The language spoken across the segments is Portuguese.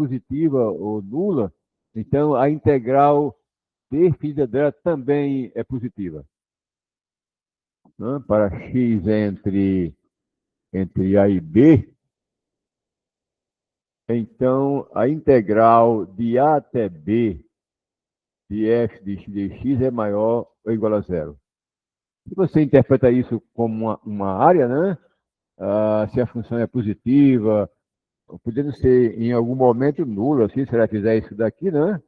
positiva ou nula, então a integral definida dela também é positiva. Né? Para x entre A e B, então a integral de A até B de f de x é maior ou igual a zero. Se você interpreta isso como uma área, né? Se a função é positiva, podendo ser em algum momento nula, assim, se ela fizer isso daqui, né?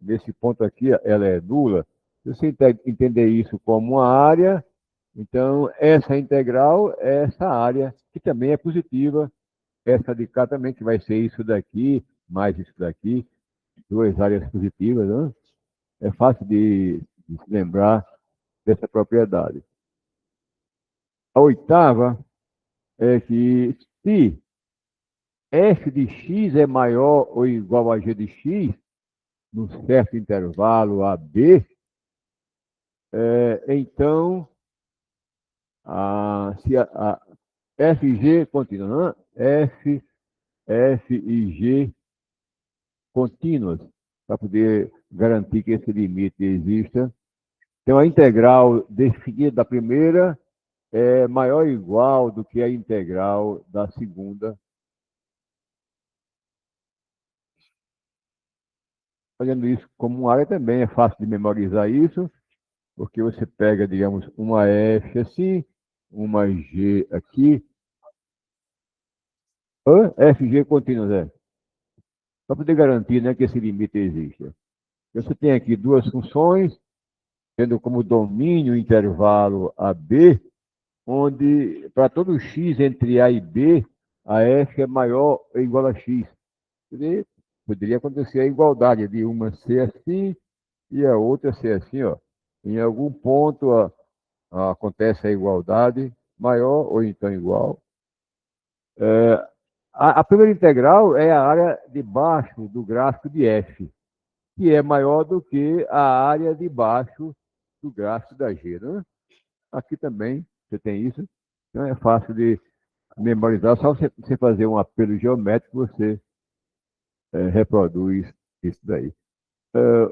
Nesse ponto aqui, ela é nula. Se você entender isso como uma área, então essa integral é essa área, que também é positiva. Essa de cá também, que vai ser isso daqui, mais isso daqui, duas áreas positivas, né? É fácil de se lembrar dessa propriedade. A oitava é que se f de x é maior ou igual a g de x, num certo intervalo AB, então, se a f e g contínua, f e g contínuas, para poder garantir que esse limite exista. Então, a integral definida da primeira é maior ou igual do que a integral da segunda. Fazendo isso como uma área também é fácil de memorizar isso, porque você pega, digamos, uma F assim, uma G aqui. FG contínua, Zé. Para poder garantir, né, que esse limite existe. Você tem aqui duas funções, tendo como domínio o intervalo AB, onde para todo x entre A e B, a F é maior ou igual a x. Poderia acontecer a igualdade de uma ser assim e a outra ser assim, ó. Em algum ponto acontece a igualdade maior ou então igual. A primeira integral é a área de baixo do gráfico de f, que é maior do que a área de baixo do gráfico da g. Né? Aqui também você tem isso. Então é fácil de memorizar. Só você fazer um apelo geométrico, você reproduz isso daí.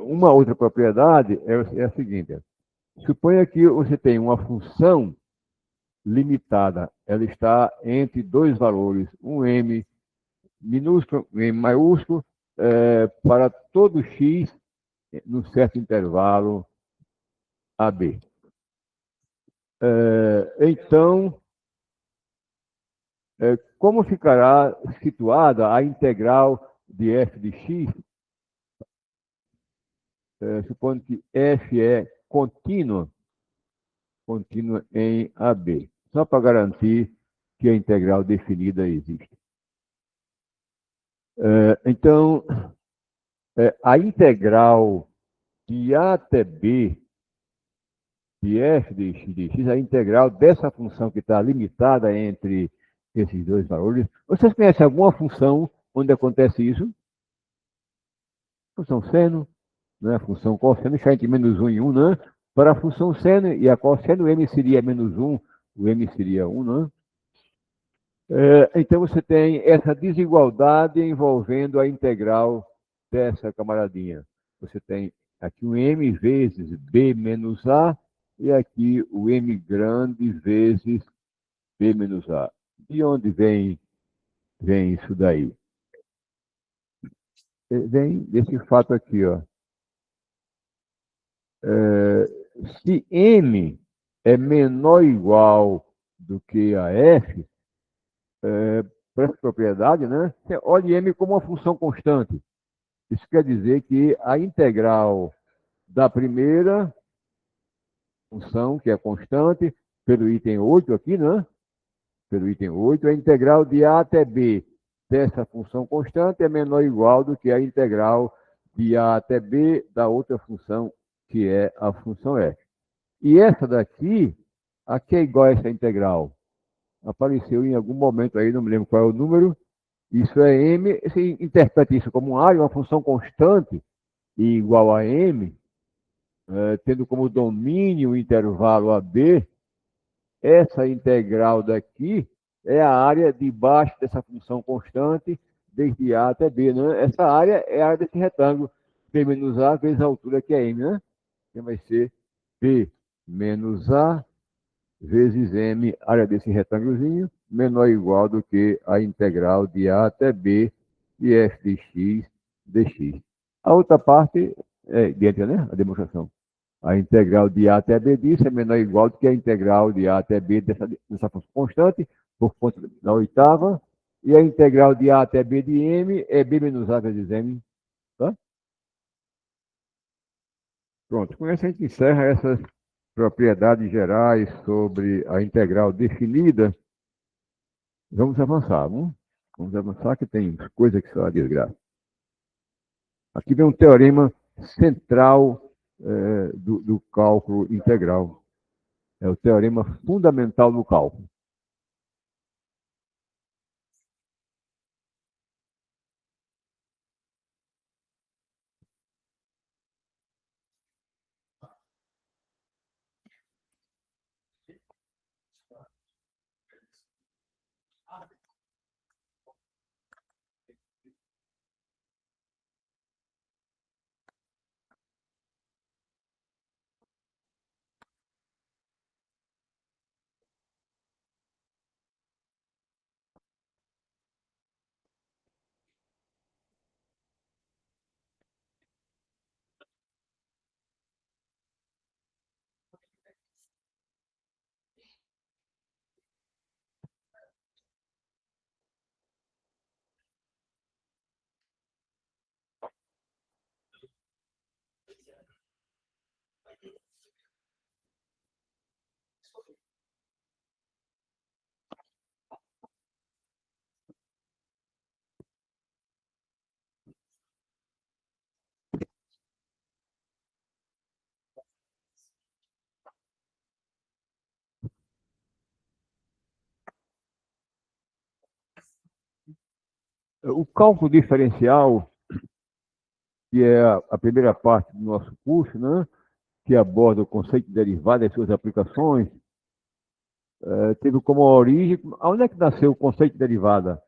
Uma outra propriedade é a seguinte. Suponha que você tem uma função limitada. Ela está entre dois valores, um m minúsculo, um m maiúsculo, para todo x num certo intervalo AB. Então, como ficará situada a integral de f de x, supondo que f é contínua em AB, só para garantir que a integral definida existe. Então, a integral de A até B de f de x, a integral dessa função que está limitada entre esses dois valores. Vocês conhecem alguma função onde acontece isso? Função seno, né? Função cosseno está entre menos 1 e 1, né? Para a função seno e a cosseno, o m seria menos 1, o m seria 1, né? Então você tem essa desigualdade envolvendo a integral dessa camaradinha. Você tem aqui o m vezes b menos a, e aqui o m grande vezes b menos a. De onde vem isso daí? Vem desse fato aqui, ó. Se m é menor ou igual do que a f, para essa propriedade, né? Você olha m como uma função constante. Isso quer dizer que a integral da primeira função, que é constante, pelo item 8 aqui, né? Pelo item 8, a integral de A até B dessa função constante é menor ou igual do que a integral de A até B da outra função, que é a função f. E essa daqui, aqui é igual a essa integral. Apareceu em algum momento aí, não me lembro qual é o número. Isso é m, você interpreta isso como uma área, uma função constante, e igual a m, tendo como domínio o intervalo AB, essa integral daqui é a área de baixo dessa função constante desde A até B, né? Essa área é a área desse retângulo. P menos A vezes a altura que é M, né? Então vai ser P menos A vezes M, área desse retângulozinho, menor ou igual do que a integral de A até B de f de x dx. A outra parte é idêntica, né? A demonstração. A integral de A até B disso é menor ou igual do que a integral de A até B dessa função constante, por conta da oitava, e a integral de A até B de M é B menos A vezes M. Tá? Pronto, com isso a gente encerra essas propriedades gerais sobre a integral definida. Vamos avançar, vamos? Vamos avançar que tem coisa que só a desgraça. Aqui vem um teorema central do cálculo integral. É o teorema fundamental do cálculo. O cálculo diferencial, que é a primeira parte do nosso curso, né, que aborda o conceito de derivada e suas aplicações, teve como origem. Onde é que nasceu o conceito de derivada?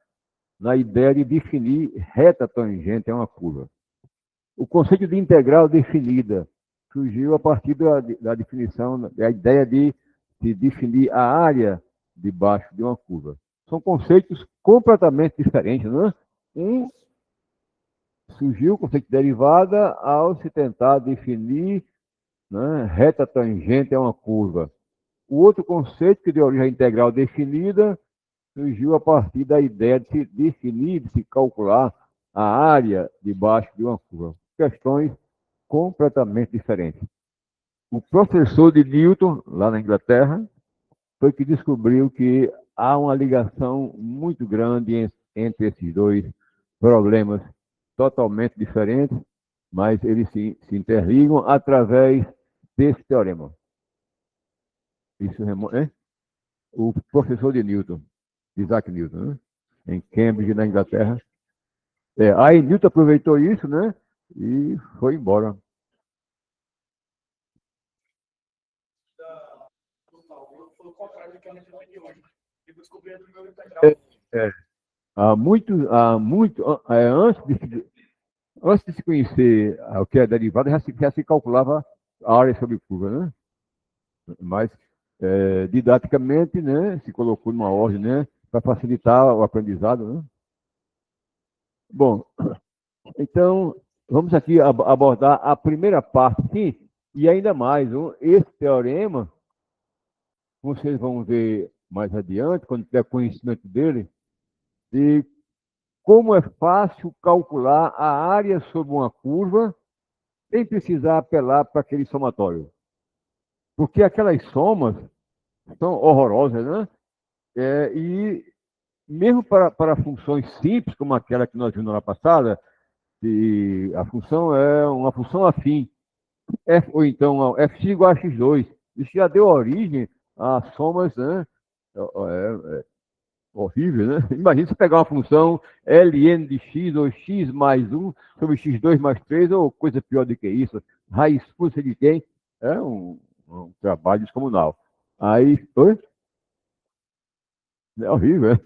Na ideia de definir reta tangente a uma curva. O conceito de integral definida surgiu a partir da definição, da ideia de definir a área debaixo de uma curva. São conceitos completamente diferentes, não é? Surgiu o conceito de derivada ao se tentar definir, né, reta tangente a uma curva. O outro conceito, que deu origem à integral definida, surgiu a partir da ideia de se definir, de se calcular a área debaixo de uma curva. Questões completamente diferentes. O professor de Newton, lá na Inglaterra, foi que descobriu que há uma ligação muito grande entre esses dois problemas totalmente diferentes, mas eles se interligam através desse teorema. Isso é o professor de Newton, Isaac Newton, né? Em Cambridge, na Inglaterra. Aí Newton aproveitou isso, né? E foi embora. É, é. Antes de se conhecer o que é derivada, já se calculava a área sobre curva, né? Mas, didaticamente, né, se colocou numa ordem, né, para facilitar o aprendizado, né? Bom, então, vamos aqui abordar a primeira parte, sim, e ainda mais, esse teorema, vocês vão ver mais adiante, quando tiver conhecimento dele, de como é fácil calcular a área sobre uma curva sem precisar apelar para aquele somatório. Porque aquelas somas são horrorosas, né? E mesmo para funções simples, como aquela que nós vimos na passada, que a função é uma função afim, ou então fx igual a x2, isso já deu origem a somas, né? Horrível, né? Imagina você pegar uma função ln de x ou x mais 1 sobre x2 mais 3, ou coisa pior do que isso, raiz fuxa de quem? É um trabalho descomunal. Aí, oi? É horrível, é?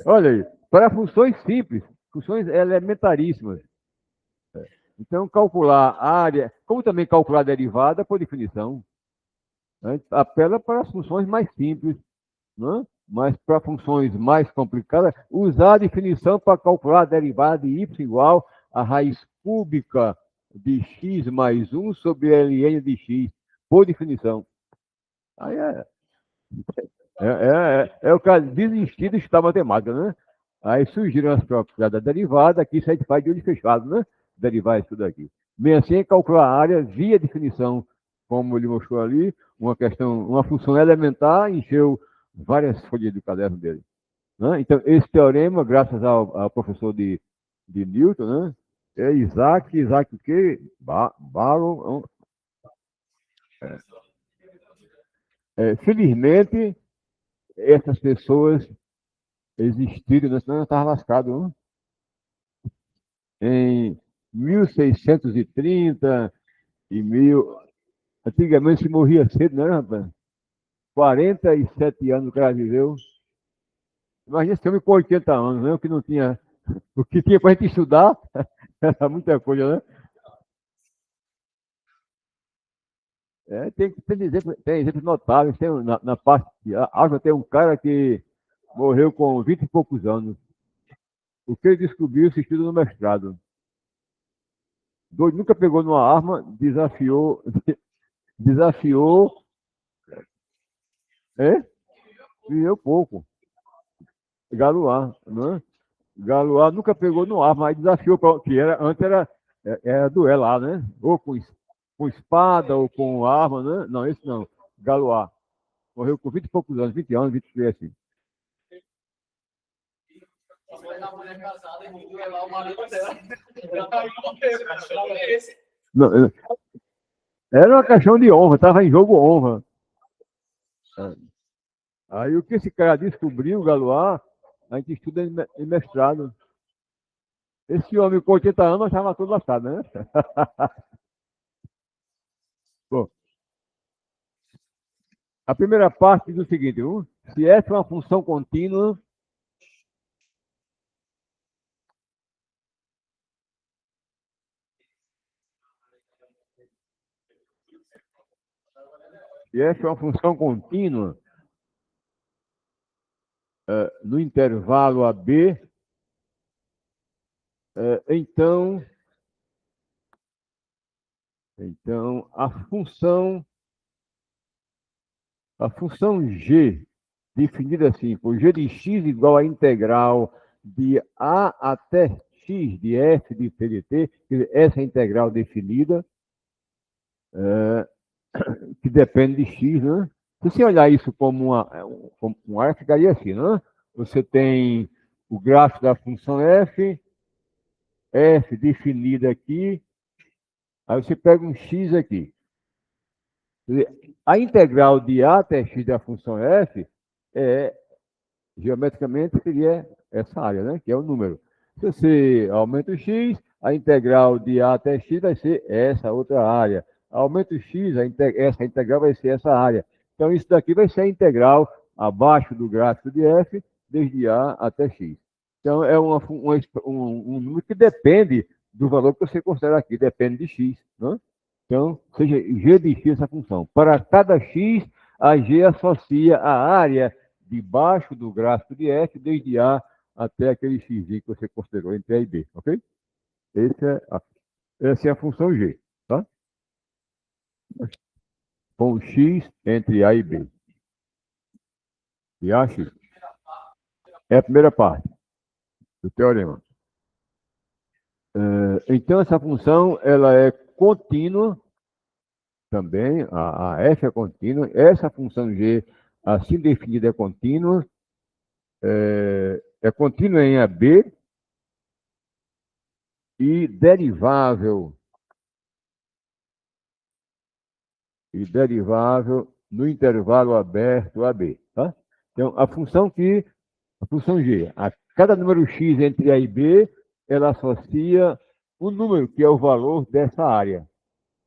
Olha aí. para funções simples, funções elementaríssimas. Então, calcular a área, como também calcular a derivada, por definição, a gente apela para as funções mais simples, né? Mas para funções mais complicadas, usar a definição para calcular a derivada de y igual a raiz cúbica de x mais 1 sobre ln de x, por definição. Aí o cara desistir de estudar matemática, né? Aí surgiram as propriedades da derivada, que isso a gente faz de olho fechado, né? Derivar isso daqui. Bem assim, calcular a área via definição, como ele mostrou ali, uma função elementar, encheu várias folhas do caderno dele. Né? Então, esse teorema, graças ao professor de Newton, né? É Isaac o quê? Barrow. Felizmente, essas pessoas existiram, né? Senão eu estava lascado. Né? Em 1630 e mil. Antigamente se morria cedo, né, rapaz? 47 anos o cara viveu. Imagina esse homem com 80 anos, né? O que não tinha. O que tinha para a gente estudar era muita coisa, né? Tem exemplos notáveis. Na parte de África tem um cara que morreu com 20 e poucos anos. O que ele descobriu se estuda no mestrado. Doido, nunca pegou numa arma, desafiou, viveu pouco. Galois, né? Galois nunca pegou no arma, mas desafiou, que antes era duelar, né? Ou com espada, ou com arma, né? Não, esse não. Galois. Morreu com 20 e poucos anos, 20 anos, 23 assim. Não, era uma questão de honra, estava em jogo honra. Aí o que esse cara descobriu, Galois, a gente estuda em mestrado. Esse homem com 80 anos estava todo lascado, né? Bom, a primeira parte diz o seguinte: se f é uma função contínua, se f é uma função contínua no intervalo AB, então a função g, definida assim, por g de x igual a integral de a até x de f de t de t, essa integral definida, que depende de x, né? Se você olhar isso como uma área, ficaria assim, né? Você tem o gráfico da função f definida aqui, aí você pega um x aqui. A integral de a até x da função f geometricamente seria essa área, né? Que é o número. Se você aumenta o x, a integral de a até x vai ser essa outra área. Aumenta o x, essa integral vai ser essa área. Então, isso daqui vai ser a integral abaixo do gráfico de f, desde a até x. Então, é um número que depende do valor que você considera aqui, depende de x. Né? Então, seja g de x essa função. Para cada x, a g associa a área debaixo do gráfico de f, desde A até aquele x que você considerou entre A e B, ok? Essa é a função g, tá? Com o x entre A e B. E A, x. É a primeira parte do teorema. Então, essa função ela é contínua também, a f é contínua. Essa função g, assim definida, é contínua. É contínua em AB e derivável no intervalo aberto AB. Tá? Então, a função G, a cada número x entre A e B, ela associa um número, que é o valor dessa área.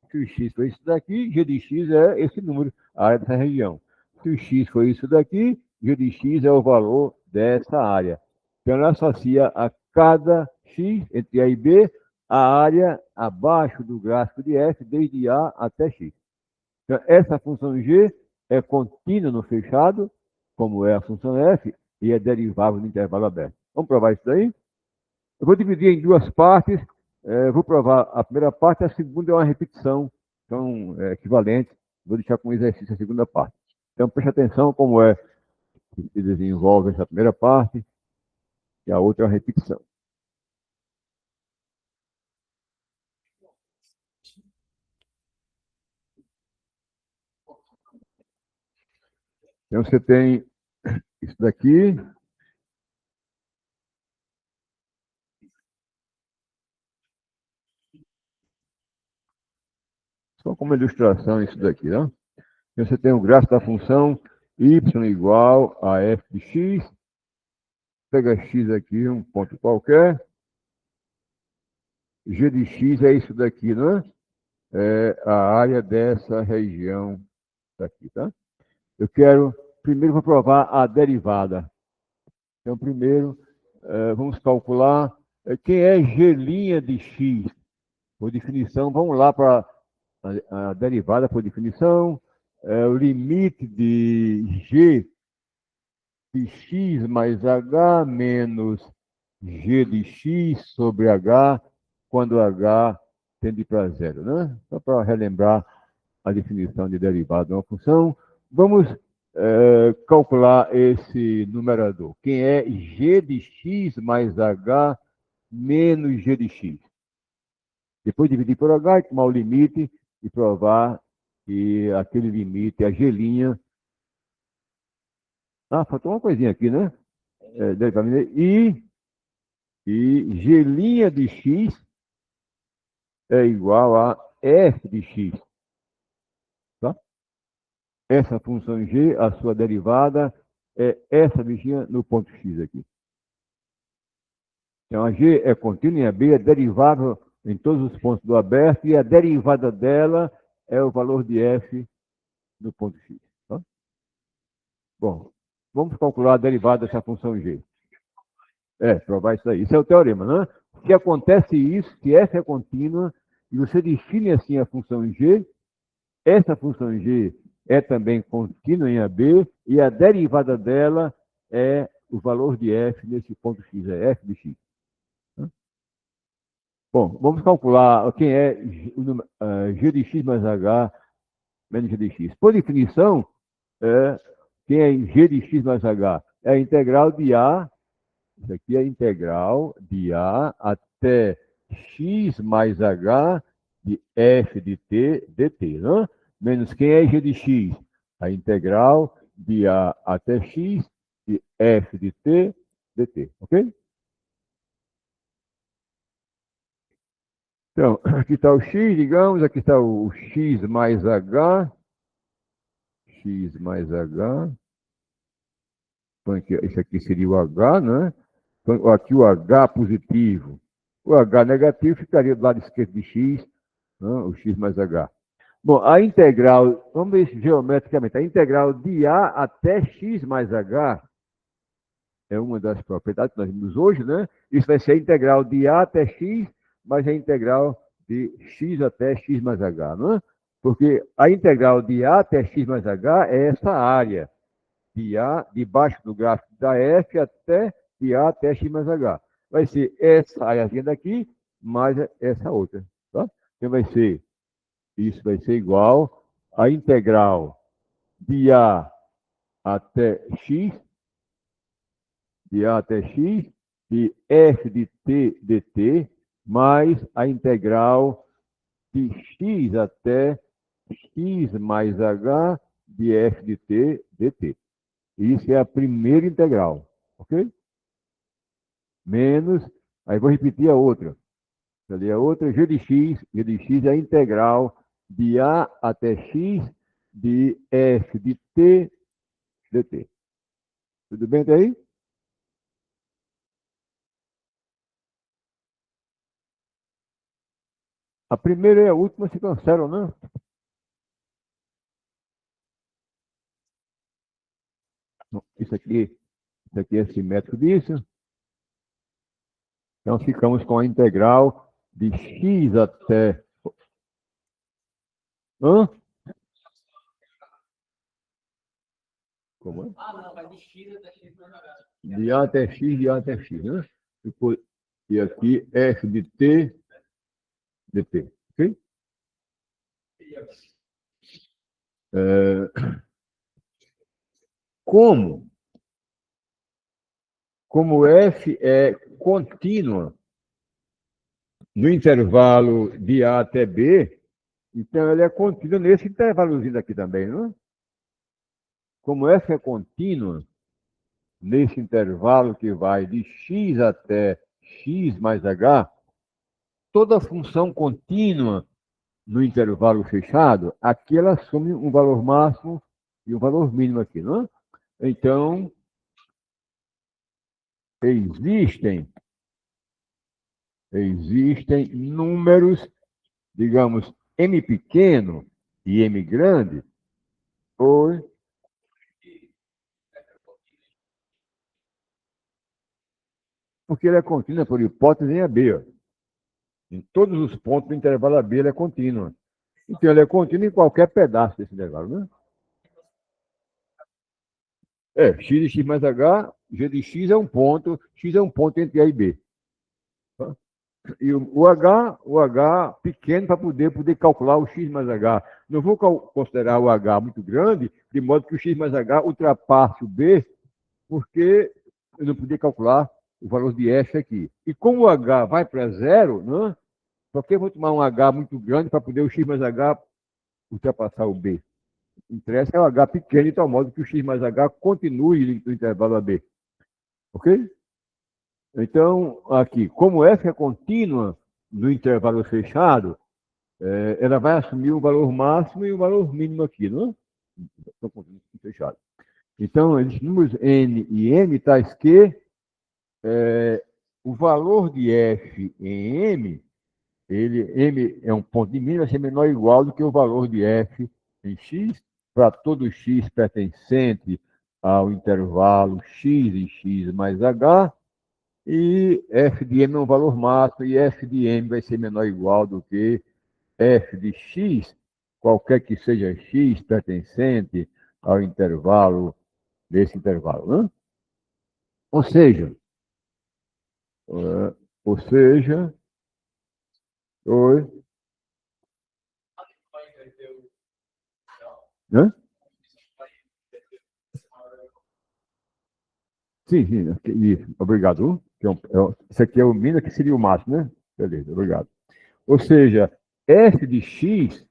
Se o x for isso daqui, g de x é esse número, a área dessa região. Se o x for isso daqui, g de x é o valor dessa área. Então, ela associa a cada x, entre A e B, a área abaixo do gráfico de f, desde A até x. Então, essa função g é contínua no fechado, como é a função f, e é derivável no intervalo aberto. Vamos provar isso daí? Eu vou dividir em duas partes. Vou provar a primeira parte, a segunda é uma repetição, são equivalentes. Vou deixar como exercício a segunda parte. Então, preste atenção como é que se desenvolve essa primeira parte, e a outra é uma repetição. Então, você tem isso daqui. Só como ilustração isso daqui, né? Então, você tem o gráfico da função y igual a f de x. Pega x aqui, um ponto qualquer. G de x é isso daqui, né? É a área dessa região daqui, tá? Primeiro vou provar a derivada. Então, primeiro, vamos calcular quem é g' de x. Por definição, vamos lá para a derivada por definição. O limite de g de x mais h menos g de x sobre h, quando h tende para zero, né? Só para relembrar a definição de derivada de uma função. Vamos calcular esse numerador. Quem é g de x mais h menos g de x. Depois dividir por h e tomar o limite e provar que aquele limite, a g'. Faltou uma coisinha aqui, né? E g' de x é igual a f de x. Tá? Essa função g, a sua derivada, é essa bichinha no ponto x aqui. Então, a g é contínua em AB, é derivável em todos os pontos do aberto, e a derivada dela é o valor de f no ponto x. Tá? Bom, vamos calcular a derivada dessa função g. Provar isso aí. Isso é o teorema, né? Se acontece isso, se f é contínua, e você define assim a função g, essa função g é também contínua em AB, e a derivada dela é o valor de f nesse ponto x, é f de x. Bom, vamos calcular quem é g de x mais h menos g de x. Por definição, quem é g de x mais h? É a integral de a, isso aqui é a integral de a até x mais h de f de t dt, né? Menos quem é g de x? A integral de a até x de f de t dt, ok? Então, aqui está o x, digamos, aqui está o x mais h, então, esse aqui seria o h, né? Então, aqui o h positivo, o h negativo ficaria do lado esquerdo de x, né? O x mais h. Bom, a integral, vamos ver isso geometricamente, a integral de a até x mais h é uma das propriedades que nós vimos hoje, né? Isso vai ser a integral de a até x, mais a integral de x até x mais h, não é? Porque a integral de a até x mais h é essa área de a, debaixo do gráfico da f até de a até x mais h. Vai ser essa áreazinha daqui, mais essa outra, tá? Então isso vai ser igual a integral de a até x, de f de t dt, mais a integral de x até x mais h de f de t dt. Isso é a primeira integral, ok? Menos, aí vou repetir a outra. Ali a outra, g de x é a integral de a até x de f de t dt. Tudo bem até aí? A primeira e a última se cancelam, né? Isso aqui é simétrico disso. Então, ficamos com a integral de x até... Hã? Como é? Ah, não, vai de x até x mais h. De A até x, de A até x, né? E aqui, f de t, dt. Ok? Como f é contínua no intervalo de A até B, então ela é contínua nesse intervalozinho aqui também, não é? Como f é contínua nesse intervalo que vai de x até x mais h, toda função contínua no intervalo fechado, aqui ela assume um valor máximo e um valor mínimo aqui, não é? Então, existem números, digamos, m pequeno e m grande, ou porque ele é contínua por hipótese em AB. Ó. Em todos os pontos do intervalo AB ele é contínua. Então, ele é contínuo em qualquer pedaço desse intervalo, né? X de x mais h, g de x é um ponto entre A e B. Tá? E o H pequeno para poder calcular o x mais h. Não vou considerar o H muito grande, de modo que o x mais h ultrapasse o B, porque eu não podia calcular o valor de F aqui. E como o H vai para zero, né? Por que eu vou tomar um H muito grande para poder o x mais h ultrapassar o B? Interessa é o H pequeno, de tal modo que o x mais h continue no intervalo AB. Ok? Então, aqui, como f é contínua no intervalo fechado, ela vai assumir o valor máximo e o valor mínimo aqui, não é? Então, fechado. Então, esses números n e m, tais que o valor de f em m, m é um ponto de mínimo, vai ser menor ou igual do que o valor de f em x, para todo x pertencente ao intervalo x e x mais h, e f de m é um valor máximo, e f de m vai ser menor ou igual do que f de x, qualquer que seja x pertencente ao intervalo, desse intervalo. Né? Ou seja, uh, ou seja, oi, né? Sim, isso, obrigado. Isso aqui é o mínimo, que seria o máximo, né? Beleza, obrigado. Ou seja, f de x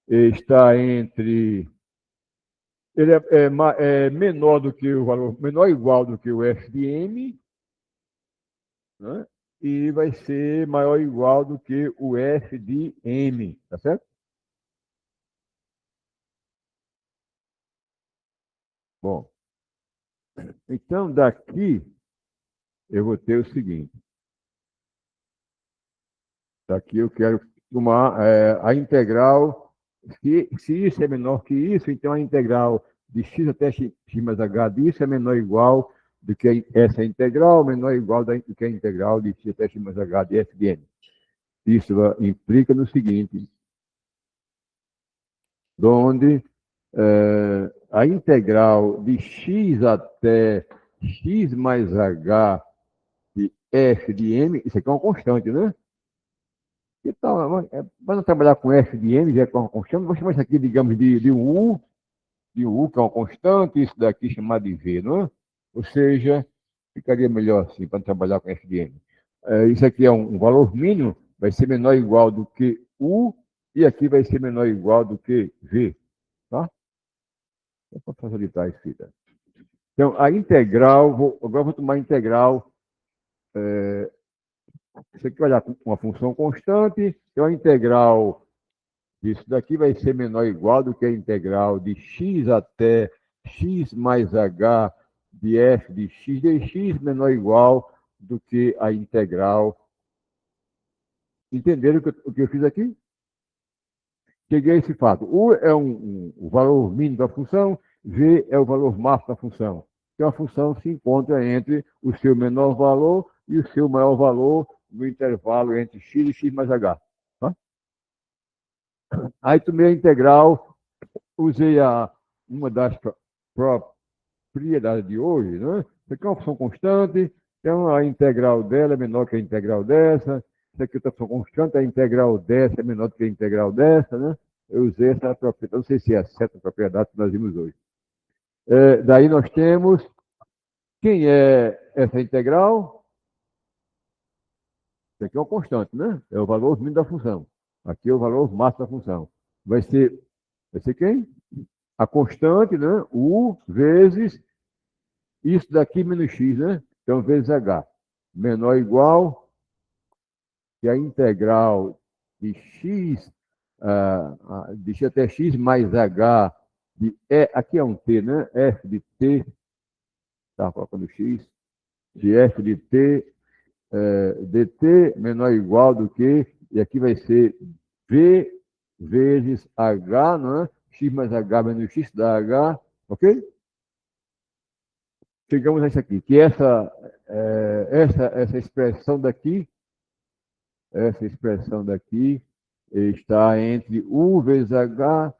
está entre... Ele é menor do que o valor, menor ou igual do que o f de m, né? E vai ser maior ou igual do que o f de m, tá certo? Bom, então daqui eu vou ter o seguinte. Daqui eu quero tomar a integral, se isso é menor que isso, então a integral de x até x mais h disso é menor ou igual do que essa integral, menor ou igual do que a integral de x até x mais h de f de n. Isso implica no seguinte, onde a integral de x até x mais h de f de m, isso aqui é uma constante, né? Então, vamos trabalhar com f de m, já que é uma constante, vamos chamar isso aqui, digamos, de u, que é uma constante, isso daqui chamado de v, não é? Ou seja, ficaria melhor assim, para trabalhar com f de m. Isso aqui é um valor mínimo, vai ser menor ou igual do que u, e aqui vai ser menor ou igual do que v, tá? É para facilitar isso, filha. Então, a integral, agora vou tomar a integral, isso aqui vai dar uma função constante, então a integral disso daqui vai ser menor ou igual do que a integral de x até x mais h de f de x dx, menor ou igual do que a integral. Entenderam o que eu fiz aqui? Cheguei a esse fato. U é o valor mínimo da função, V é o valor máximo da função. Então, a função se encontra entre o seu menor valor e o seu maior valor no intervalo entre x e x mais h. Tá? Aí tomei a integral, usei uma das propriedades de hoje, né? Isso aqui é uma função constante, então a integral dela é menor que a integral dessa, isso aqui é outra função constante, a integral dessa é menor do que a integral dessa, né? Eu usei essa propriedade, não sei se é a certa propriedade que nós vimos hoje. Daí nós temos, quem é essa integral? Isso aqui é uma constante, né? É o valor mínimo da função. Aqui é o valor máximo da função. Vai ser quem? A constante, né? U vezes isso daqui menos x, né? Então, vezes h. Menor ou igual que a integral de x, de x até x mais h, aqui é um t, né? F de t, estava colocando x, de f de t, dt menor ou igual do que, e aqui vai ser v vezes h, não é? X mais h menos x dá h, ok? Chegamos a isso aqui, que essa expressão daqui está entre U vezes H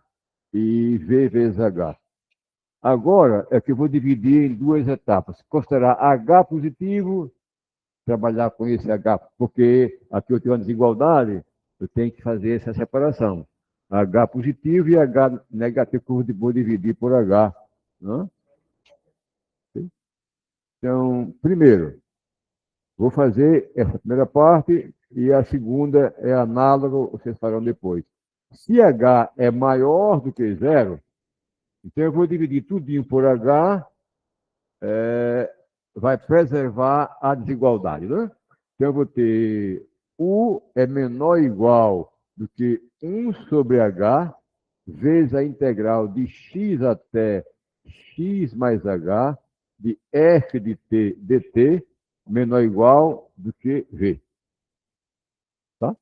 e V vezes H. Agora é que eu vou dividir em duas etapas. Considerar H positivo, trabalhar com esse H, porque aqui eu tenho uma desigualdade, eu tenho que fazer essa separação. H positivo e H negativo, que eu vou dividir por H. Né? Então, primeiro, vou fazer essa primeira parte e a segunda é análoga, vocês farão depois. Se H é maior do que zero, então eu vou dividir tudinho por H, vai preservar a desigualdade, né? Então eu vou ter U é menor ou igual do que 1 sobre H, vezes a integral de x até x mais H, de f de t dt, menor ou igual do que V. Tá?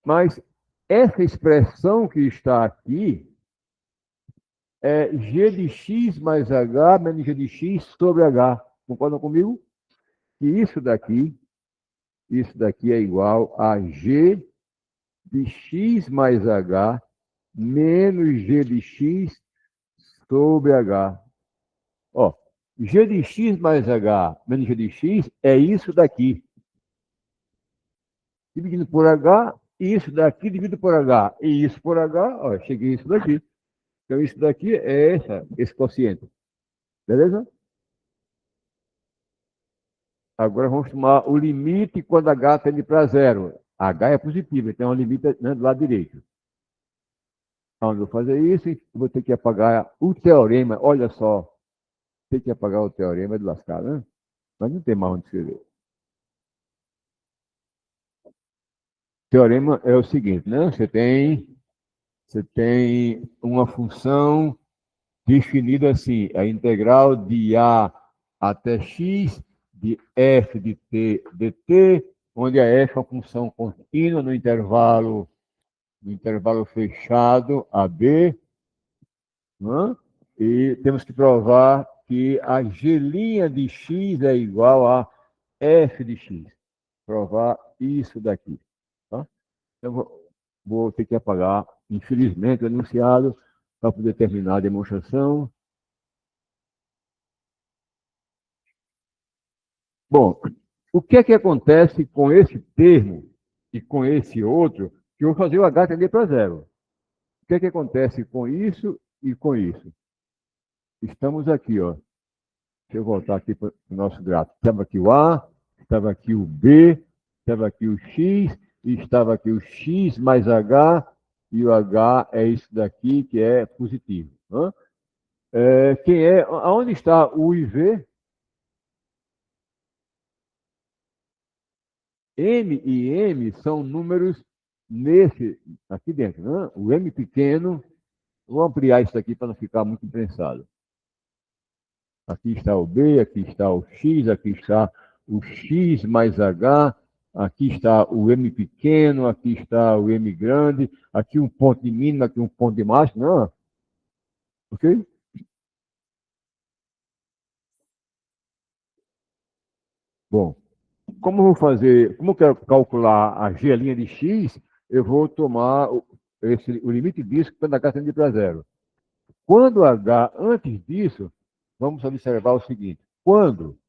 Mas essa expressão que está aqui é g de x mais h menos g de x sobre h. Concordam comigo? Que isso daqui é igual a g de x mais h menos g de x sobre h. Ó, g de x mais h menos g de x é isso daqui. Dividindo por h, e isso daqui dividido por h. E isso por h, ó, cheguei a isso daqui. Então, isso daqui é esse quociente. Beleza? Agora vamos tomar o limite quando h tende para zero. H é positivo, então o limite é do lado direito. Então, eu vou fazer isso e vou ter que apagar o teorema. Olha só, tem que apagar o teorema de lascar, né? Mas não tem mais onde escrever. O teorema é o seguinte, né? Você tem uma função definida assim, a integral de a até x de f de t dt, onde a f é uma função contínua no intervalo fechado AB, né? E temos que provar que a g' de x é igual a f de x. Provar isso daqui. Tá? Então, vou ter que apagar, infelizmente, o enunciado para poder terminar a demonstração. Bom, o que é que acontece com esse termo e com esse outro, que eu vou fazer o h tender para zero? O que é que acontece com isso e com isso? Estamos aqui, ó. Deixa eu voltar aqui para o nosso gráfico. Estava aqui o A, estava aqui o B, estava aqui o X, e estava aqui o X mais H, e o H é isso daqui que é positivo. Né? Aonde está o I e V? M e M são números aqui dentro. Né? O M pequeno, vou ampliar isso aqui para não ficar muito imprensado. Aqui está o B, aqui está o X, aqui está o X mais H, aqui está o M pequeno, aqui está o M grande, aqui um ponto de mínimo, aqui um ponto de máximo. Não. Ok? Bom, como eu quero calcular a g' de x, eu vou tomar o limite disso quando h tende para zero. Quando h, antes disso, vamos observar o seguinte: quando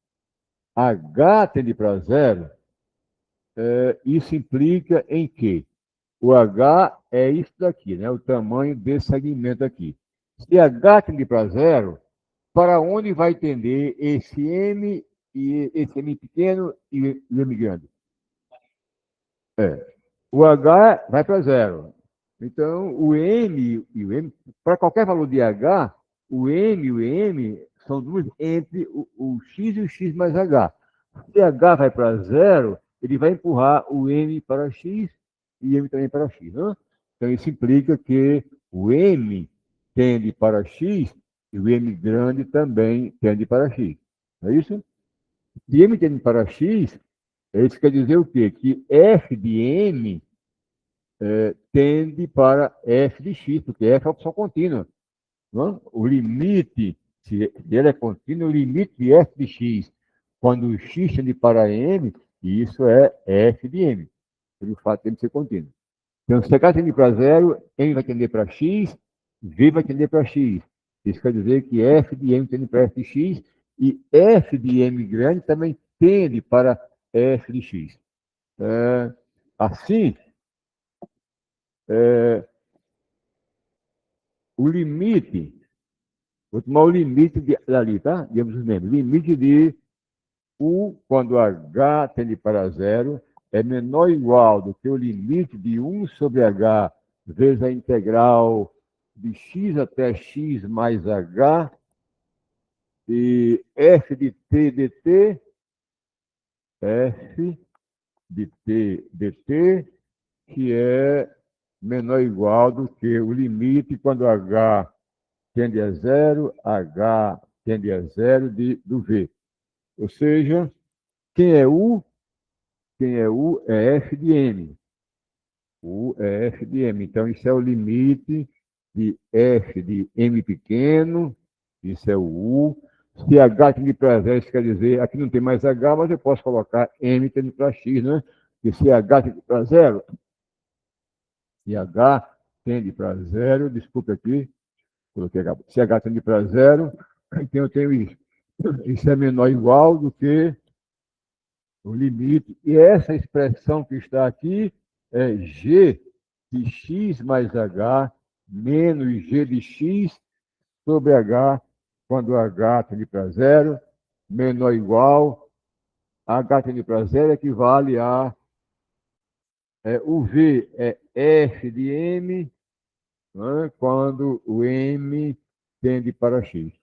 h tende para zero, isso implica em que o h é isso daqui, né? O tamanho desse segmento aqui. Se h tende para zero, para onde vai tender esse m e esse m pequeno e o m grande? O h vai para zero. Então, o m e o m, para qualquer valor de h, o m e o m são números entre o x e o x mais h. Se h vai para zero, ele vai empurrar o m para x e m também para x. Né? Então, isso implica que o m tende para x e o m grande também tende para x. Não é isso? Se m tende para x, isso quer dizer o quê? Que f de m tende para f de x, porque f é a opção contínua. Não? O limite, se ele é contínuo, o limite de f de x, quando o x tende para m, isso é f de m, pelo fato de ele ser contínuo. Então, se h tende para zero, m vai tender para x, v vai tender para x. Isso quer dizer que f de m tende para f de x e f de m grande também tende para f de x. Assim, é, o limite, vou tomar o limite dali, tá? Digamos mesmo, limite de u, quando h tende para zero, é menor ou igual do que o limite de 1 sobre h vezes a integral de x até x mais h e f de t dt, f de t dt, que é menor ou igual do que o limite quando h tende a zero, h tende a zero do v. Ou seja, quem é u? Quem é u é f de m. U é f de m. Então, isso é o limite de f de m pequeno, isso é o u. Se h tende para zero, isso quer dizer, aqui não tem mais h, mas eu posso colocar m tende para x, né? Porque se h tende para zero, se h tende para zero, desculpa aqui, coloquei h, se h tende para zero, então eu tenho isso. Isso é menor ou igual do que o limite. E essa expressão que está aqui é g de x mais h menos g de x sobre h, quando h tende para zero, menor ou igual, h tende para zero equivale a o v é f de m, né, quando o m tende para x.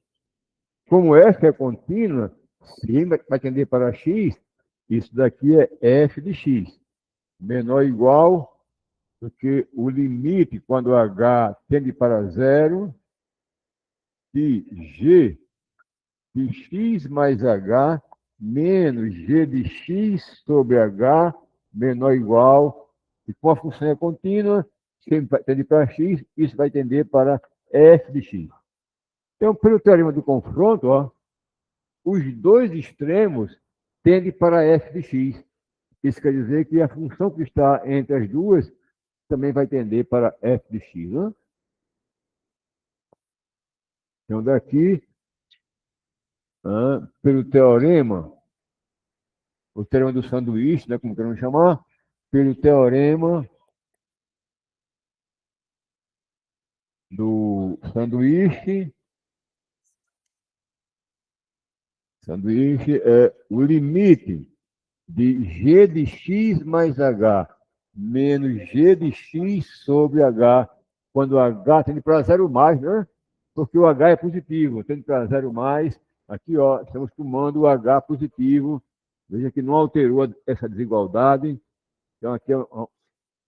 Como f é contínua, se m vai tender para x, isso daqui é f de x, menor ou igual do que o limite quando h tende para zero de g de x mais h menos g de x sobre h menor ou igual, e como a função é contínua, sempre tende para x, isso vai tender para f de x. Então, pelo teorema do confronto, ó, os dois extremos tendem para f de x. Isso quer dizer que a função que está entre as duas também vai tender para f de x. Né? Então, daqui, pelo teorema, o teorema do sanduíche, né, como queremos chamar, pelo teorema do sanduíche é o limite de g de x mais h menos g de x sobre h, quando h tende para zero mais, né? Porque o h é positivo, tende para zero mais. Aqui, ó, estamos tomando o h positivo. Veja que não alterou essa desigualdade. Então, aqui, ó,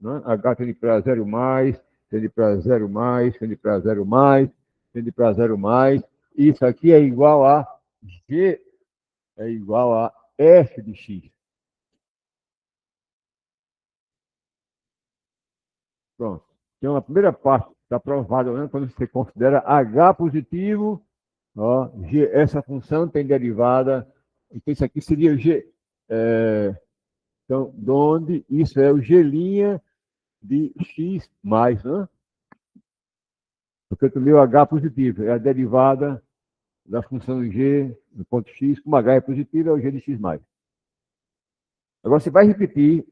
né? H tende para zero mais, tende para zero mais, tende para zero mais, tende para zero mais. Isso aqui é igual a g é igual a f de x. Pronto. Então, a primeira parte está provado, né? Quando você considera H positivo, ó, essa função tem derivada. Então, isso aqui seria o G. Então, de onde isso é o G' de x mais, né? Porque o meu H positivo é a derivada da função G do ponto x, como H é positivo, é o G de x mais. Agora, você vai repetir,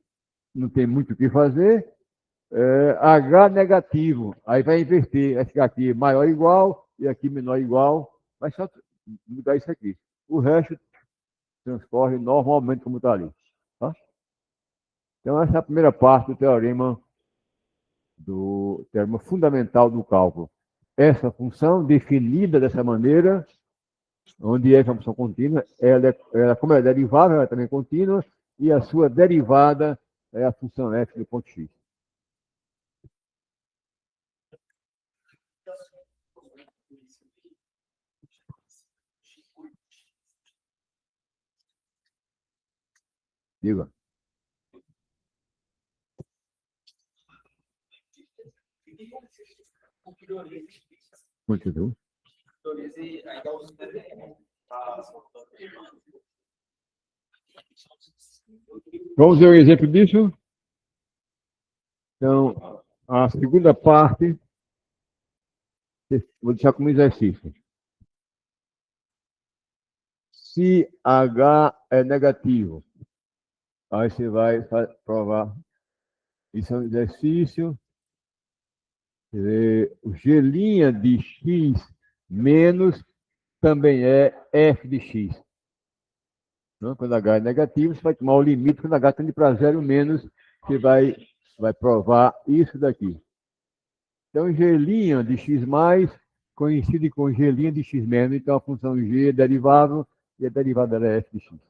não tem muito o que fazer, H negativo, aí vai inverter, vai ficar aqui maior ou igual e aqui menor ou igual, vai só mudar isso aqui. O resto transcorre normalmente como está ali. Tá? Então, essa é a primeira parte do teorema fundamental do cálculo. Essa função, definida dessa maneira, onde é uma função contínua, como ela é derivável, ela é também contínua, e a sua derivada é a função f do ponto x. Diga. Continua. Vamos ver um exemplo disso? Então, a segunda parte, vou deixar como exercício. Se H é negativo, aí você vai provar. Isso é um exercício. O G' de x menos também é f de x. Então, quando H é negativo, você vai tomar o limite. Quando H tende para zero menos, você vai provar isso daqui. Então, G' de x mais coincide com G' de x menos. Então, a função G é derivável e a derivada é f de x.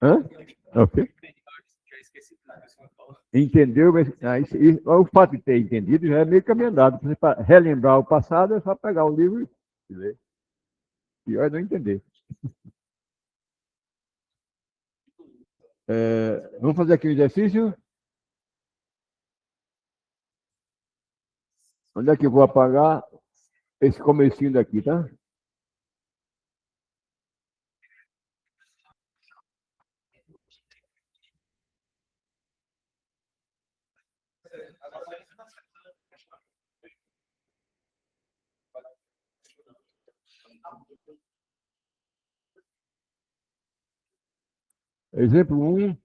Hã? Ok. Entendeu? Mas, o fato de ter entendido já é meio caminho andado. Para relembrar o passado, é só pegar o livro e ler. Pior é não entender. Vamos fazer aqui um exercício? Onde é que eu vou apagar esse comecinho daqui, tá? Exemplo 1,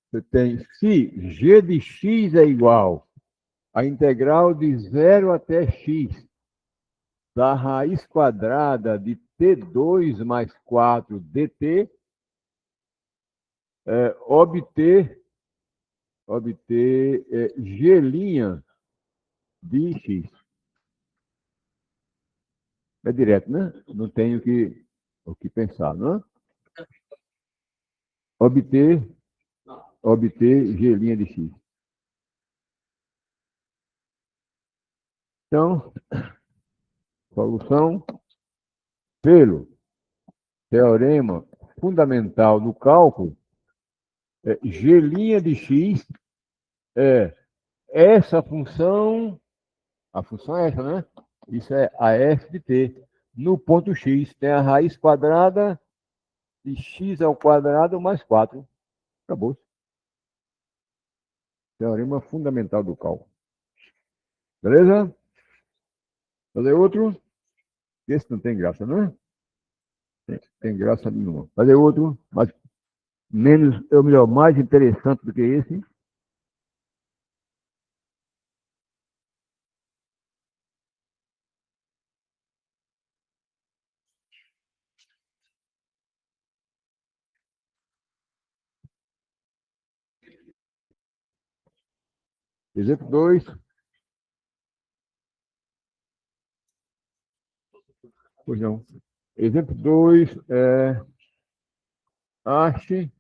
você tem se g de x é igual a integral de 0 até x da raiz quadrada de t2 mais 4 dt, obter g' de x. É direto, né? Não tenho o que pensar, não é? Obter g' de x. Então, solução pelo teorema fundamental do cálculo, g' de x é essa função, a função é essa, né? Isso é a f de t. No ponto x tem a raiz quadrada de x ao quadrado mais 4. Acabou. Teorema fundamental do cálculo. Beleza? Fazer outro? Esse não tem graça, não é? Tem graça nenhuma. Fazer outro, mas melhor, mais interessante do que esse. Exemplo 2. Pois não. Exemplo 2 ache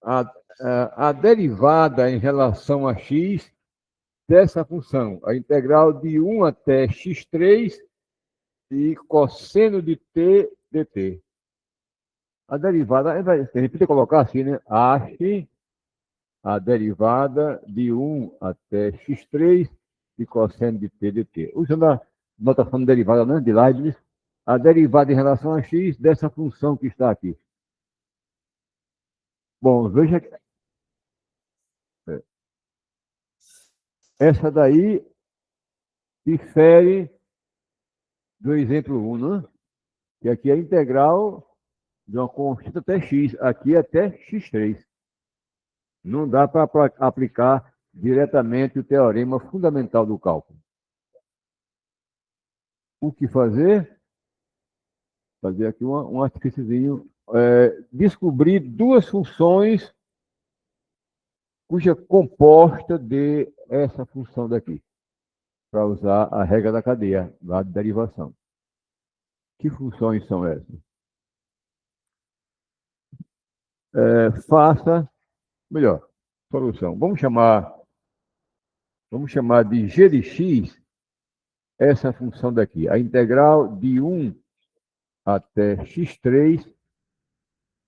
a derivada em relação a x dessa função, a integral de 1 até x3 e cosseno de t dt. A derivada, repita colocar assim, né? Ache a derivada de 1 até x3 de cosseno de t dt. Usando a notação de derivada, né, de Leibniz, a derivada em relação a x dessa função que está aqui. Bom, veja que essa daí difere do exemplo 1, né? Que aqui é a integral de uma constante até x, aqui até x3. Não dá para aplicar diretamente o teorema fundamental do cálculo. O que fazer? Fazer aqui um artifíciozinho. Descobrir duas funções cuja composta dê essa função daqui, para usar a regra da cadeia, lá de derivação. Que funções são essas? Faça, melhor, solução. Vamos chamar de g de x essa função daqui, a integral de 1 até x3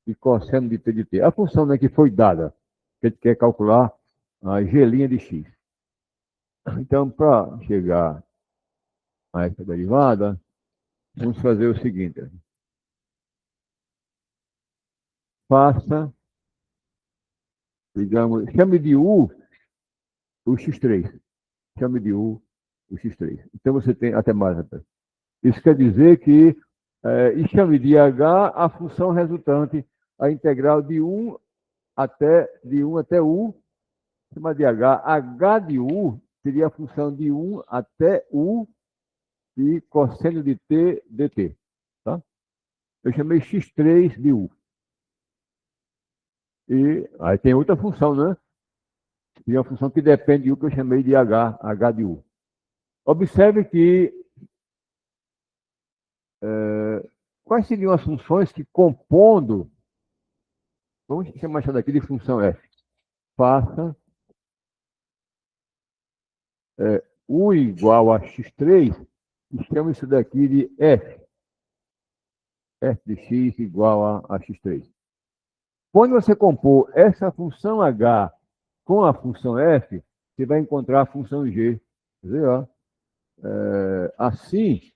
de cosseno de t de t. A função, né, que foi dada, que a gente quer calcular a g' de x. Então, para chegar a essa derivada, vamos fazer o seguinte. Faça, digamos, chame de u o x3. Chame de u o x3. Então, você tem até mais. Isso quer dizer que, e chame de h a função resultante, a integral de 1 até u, chama de h de u seria a função de 1 até u de cosseno de t dt. Tá? Eu chamei x3 de u. E aí tem outra função, né? E a função que depende de u, que eu chamei de h de u. Observe que quais seriam as funções que, compondo, vamos chamar essa daqui de função f, faça u igual a x3, e chama isso daqui de f. F de x igual a x3. Quando você compor essa função h com a função f, você vai encontrar a função g. Quer dizer, ó, assim,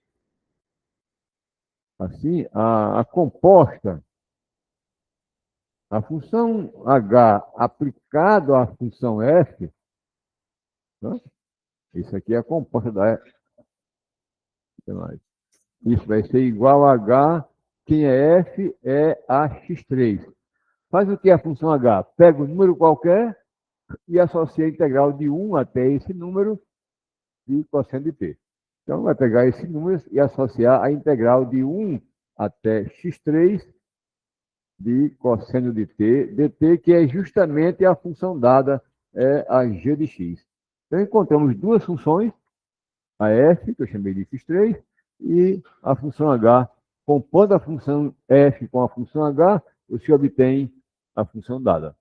a composta, a função h aplicado à função f, né? Isso aqui é a composta da f. Isso vai ser igual a h, quem é f é a x3. Faz o que é a função h? Pega um número qualquer e associa a integral de 1 até esse número de cosseno de t. Então, vai pegar esse número e associar a integral de 1 até x3 de cosseno de t dt, que é justamente a função dada, a g de x. Então, encontramos duas funções, a f, que eu chamei de x3, e a função h. Compondo a função f com a função h, você obtém a função dada.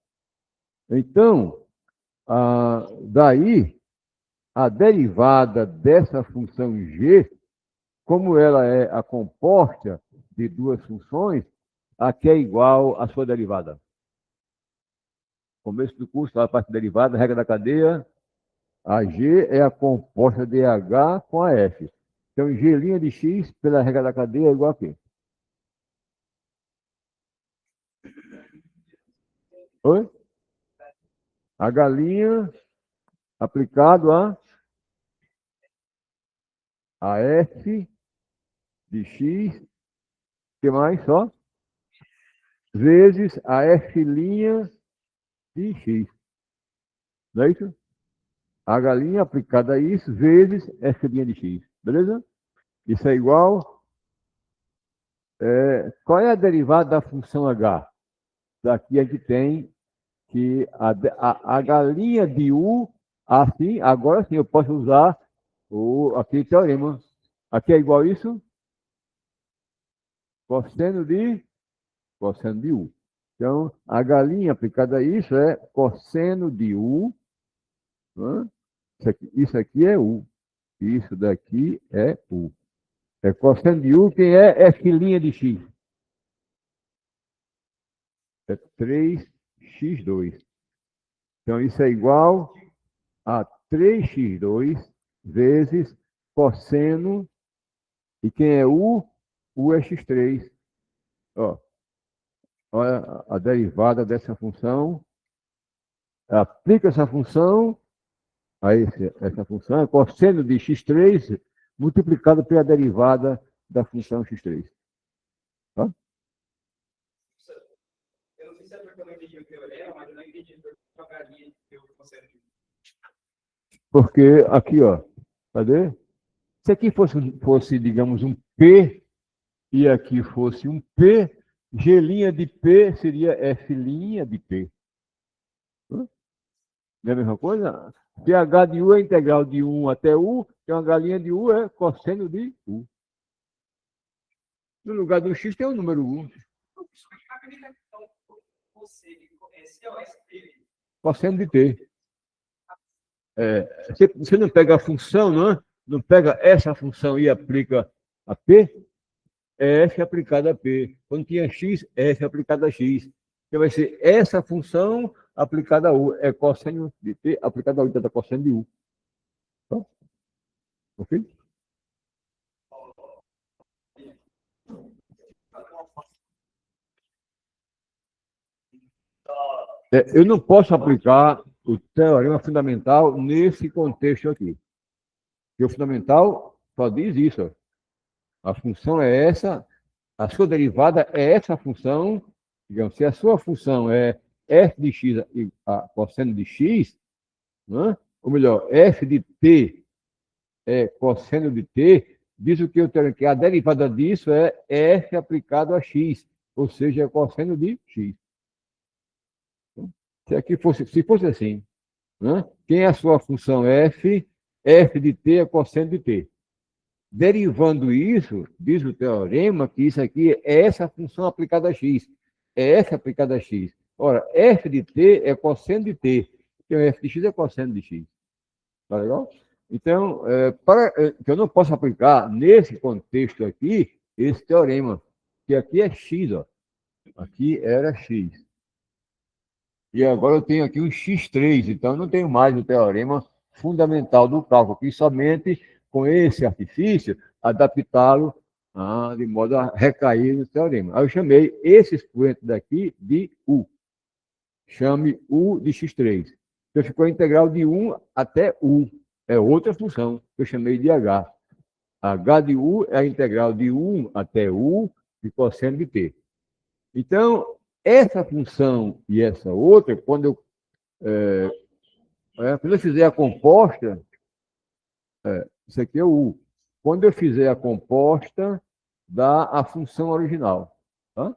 Então, daí, a derivada dessa função g, como ela é a composta de duas funções, aqui é igual à sua derivada. Começo do curso, a parte derivada, regra da cadeia, a g é a composta de h com a f. Então, g' de x pela regra da cadeia é igual a quê? Oi? H' aplicado a f de x, que mais só? Vezes a f' de x. Não é isso? H' aplicada a isso, vezes f' de x. Beleza? Isso é igual. Qual é a derivada da função h? Daqui a gente tem que a H' de u, assim, agora sim eu posso usar aquele teorema. Aqui é igual a isso? Cosseno de u. Então, H' aplicada a isso é cosseno de u. Né? Isso aqui é u. Isso daqui é u. É cosseno de u, quem é f' de x? É 3x2. Então, isso é igual a 3x2 vezes cosseno, e quem é U? U é x3. Ó, olha a derivada dessa função. Aplica essa função, aí essa função é cosseno de x3 multiplicado pela derivada da função x3. Tá? Eu não sei se é porque eu não entendi o teorema, mas eu não entendi a galinha que eu consigo. Porque aqui, ó, cadê? Se aqui fosse, digamos, um P e aqui fosse um P, G' de P seria F' de P. Não é a mesma coisa? pH de U é integral de 1 até U, então a galinha de U é cosseno de U. No lugar do X tem o número U. Cosseno de T. Você não pega a função, não é? Não pega essa função e aplica a P? É F aplicada a P. Quando tinha X, F aplicada a X. Então vai ser essa função aplicada a U. É cosseno de T aplicada a U, então cosseno de U. Tá? Ok? Eu não posso aplicar o teorema fundamental nesse contexto aqui. Porque o fundamental só diz isso. Ó. A função é essa, a sua derivada é essa função. Digamos, se a sua função é f de x e a cosseno de x, né? Ou melhor, f de t é cosseno de t, diz o que eu tenho que a derivada disso é f aplicado a x, ou seja, é cosseno de x. Se fosse assim, né? Quem é a sua função f? F de t é cosseno de t. Derivando isso, diz o teorema que isso aqui é essa função aplicada a x. É f aplicada a x. Ora, f de t é cosseno de t. Então, f de x é cosseno de x. Tá legal? Então, que eu não posso aplicar nesse contexto aqui, esse teorema, que aqui é x, ó. Aqui era x. E agora eu tenho aqui o x3, então eu não tenho mais o teorema fundamental do cálculo, que somente com esse artifício adaptá-lo de modo a recair no teorema. Aí eu chamei esse expoente daqui de U. Chame U de x3. Então ficou a integral de 1 até U. É outra função que eu chamei de H. H de U é a integral de 1 até U de cosseno de t. Então, essa função e essa outra, quando eu fizer a composta, isso aqui é o U. Quando eu fizer a composta, dá a função original. Tá?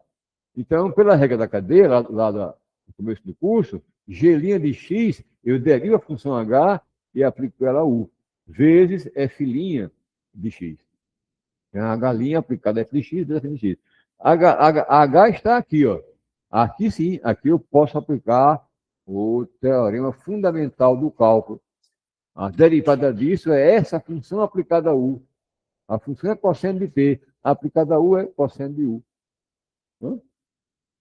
Então, pela regra da cadeia, lá no começo do curso, G' de x, eu derivo a função h e aplico ela a U, vezes F' de x. A H' aplicada a F de x, vezes F de x. H está aqui, ó. Aqui sim, aqui eu posso aplicar o teorema fundamental do cálculo. A derivada disso é essa função aplicada a U. A função é cosseno de t, aplicada a U é cosseno de U. Hã?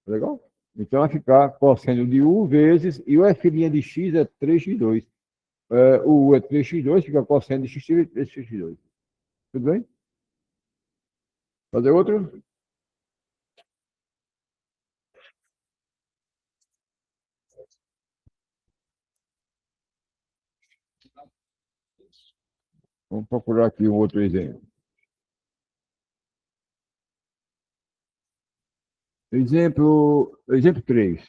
Legal? Então vai ficar cosseno de U vezes, e o F' de x é 3x2. O U é 3x2, fica cosseno de x3 é 3x2. Tudo bem? Fazer outro? Vamos procurar aqui um outro exemplo. Exemplo 3.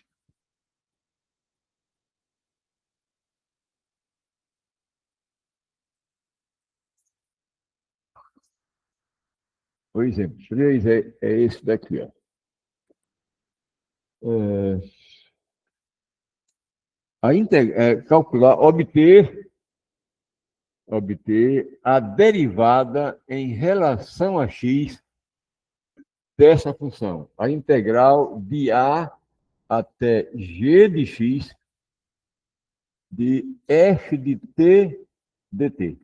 O exemplo 3 é esse daqui. Ó. É, calcular, obter a derivada em relação a x dessa função. A integral de a até g de x de f de t dt.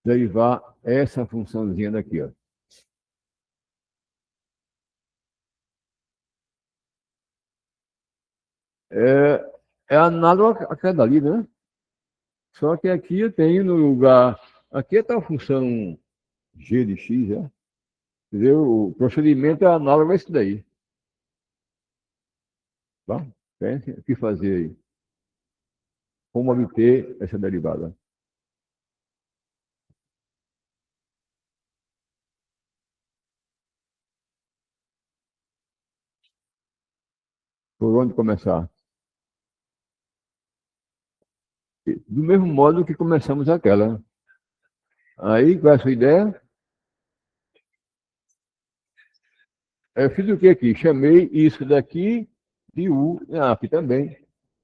Derivar essa funçãozinha daqui. Ó. é análogo àquela ali, né? Só que aqui eu tenho no lugar. Aqui está a função g de x, é? Entendeu? O procedimento é análogo a esse daí. Tá? Pense o que fazer aí. Como obter essa derivada. Por onde começar? Do mesmo modo que começamos aquela, né? Aí, qual é a sua ideia? Eu fiz o que aqui? Chamei isso daqui de U. Ah, aqui também.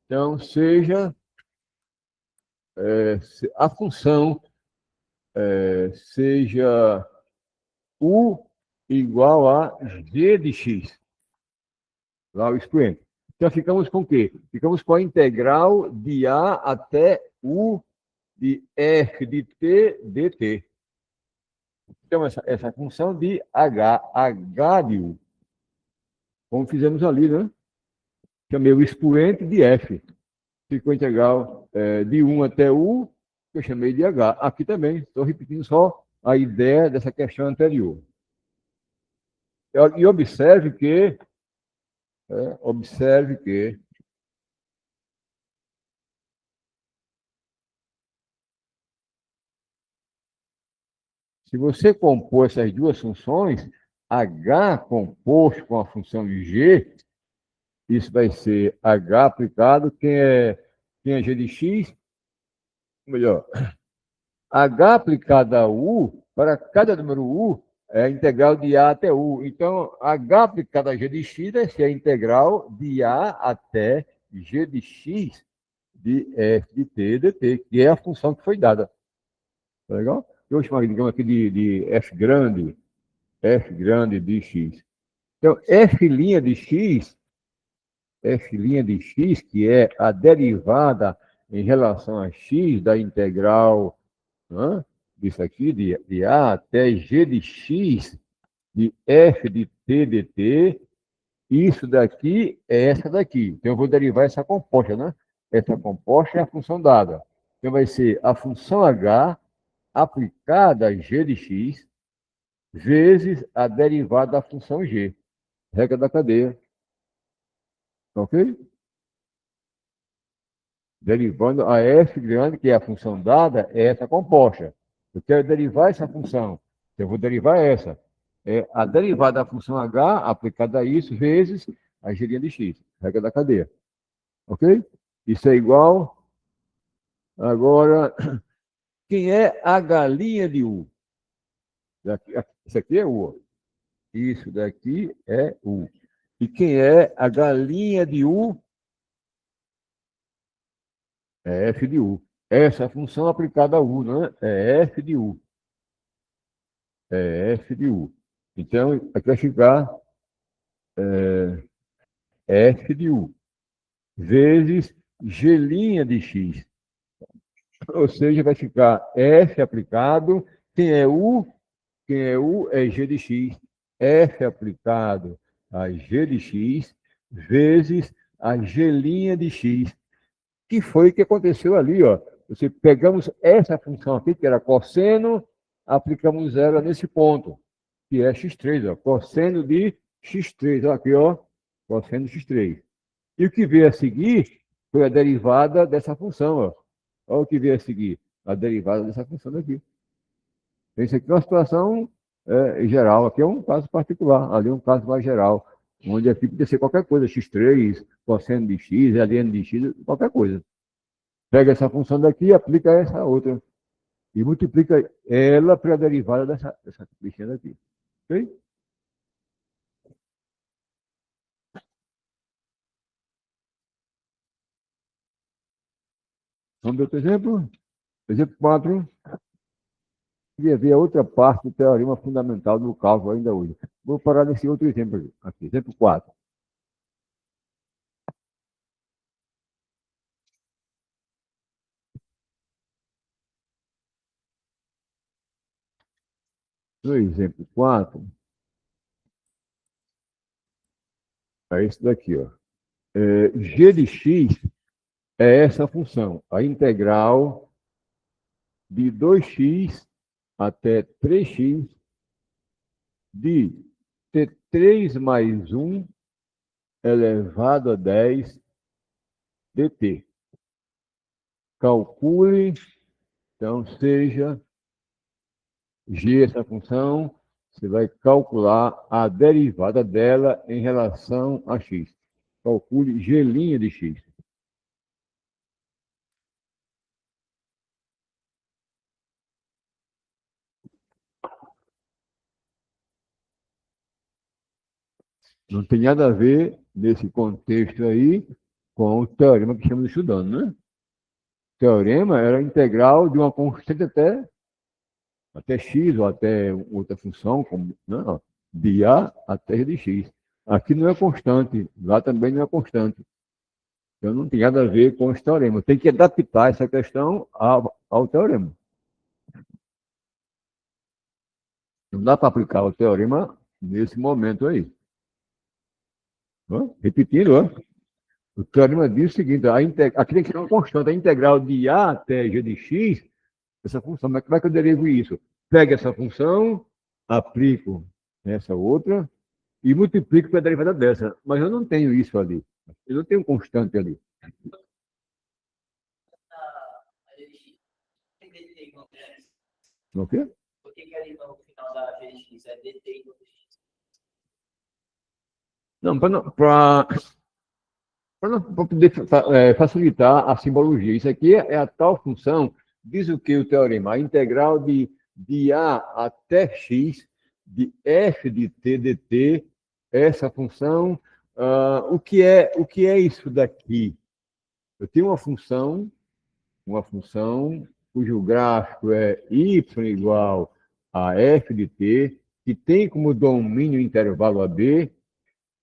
Então, seja a função seja U igual a G de X, lá o expoente. Então, ficamos com o quê? Ficamos com a integral de A até U de F de T dt. Então, essa função de H de U, como fizemos ali, né? Chamei o expoente de F. Ficou integral de 1 até U, que eu chamei de H. Aqui também, estou repetindo só a ideia dessa questão anterior. E observe que se você compor essas duas funções, H composto com a função de G, isso vai ser H aplicado, quem é G de X, melhor, H aplicado a U, para cada número U, é a integral de A até U. Então, H aplicado a G de X vai ser a integral de A até G de X de F de T dt, que é a função que foi dada. Tá legal? Eu vou chamar, digamos aqui, de F grande de X. Então, F', que é a derivada em relação a X da integral, né, disso aqui, de A até G de X de F de T dt, isso daqui é essa daqui. Então, eu vou derivar essa composta, né? Essa composta é a função dada. Então, vai ser a função H aplicada a G de X vezes a derivada da função G. Regra da cadeia. Ok? Derivando a f grande, que é a função dada, é essa composta. Eu quero derivar essa função. Eu vou derivar essa. É a derivada da função h aplicada a isso vezes a g' de x. Regra da cadeia. Ok? Isso é igual. Agora, quem é a galinha de U? Isso aqui é U. Isso daqui é U. E quem é a galinha de U? É f de U. Essa função aplicada a U, não é? É f de U. É f de U. Então, aqui vai ficar f de U vezes g' de x. Ou seja, vai ficar f aplicado. Quem é U? Quem é U é g de x. F aplicado a g de x vezes a g' de x. Que foi o que aconteceu ali, ó. Você pegamos essa função aqui, que era cosseno, aplicamos ela nesse ponto, que é x3, ó. Cosseno de x3, ó, aqui, ó. Cosseno de x3. E o que veio a seguir foi a derivada dessa função, ó. Olha o que veio a seguir, a derivada dessa função daqui. Isso aqui é uma situação geral, aqui é um caso particular, ali é um caso mais geral, onde aqui podia ser qualquer coisa, x3, cosseno de x, ln de x, qualquer coisa. Pega essa função daqui e aplica essa outra. E multiplica ela para a derivada dessa bichinha daqui. Ok? Vamos ver outro exemplo? Exemplo 4. Queria ver a outra parte do teorema fundamental do cálculo ainda hoje. Vou parar nesse outro exemplo aqui. Exemplo 4. No exemplo 4, é esse daqui, ó. G de x é essa função, a integral de 2x até 3x de t3 mais 1 elevado a 10 dt. Calcule, então, seja g essa função, você vai calcular a derivada dela em relação a x. Calcule g' de x. Não tem nada a ver, nesse contexto aí, com o teorema que estamos estudando, né? O teorema era a integral de uma constante até x, ou até outra função, como, não, de a até de x. Aqui não é constante, lá também não é constante. Então não tem nada a ver com esse teorema. Tem que adaptar essa questão ao teorema. Não dá para aplicar o teorema nesse momento aí. Repetindo, o teorema diz o seguinte: aqui tem que ser uma constante, a integral de a até g de x, essa função. Mas como é que eu derivo isso? Pego essa função, aplico essa outra e multiplico pela derivada dessa. Mas eu não tenho isso ali. Eu não tenho constante ali. O quê? Por que ali no final da g de x é dt e x? Não, para poder facilitar a simbologia. Isso aqui é a tal função, diz o que o teorema? A integral de a até x de f de t dt, essa função, o que é isso daqui? Eu tenho uma função cujo gráfico é y igual a f de t, que tem como domínio o intervalo AB,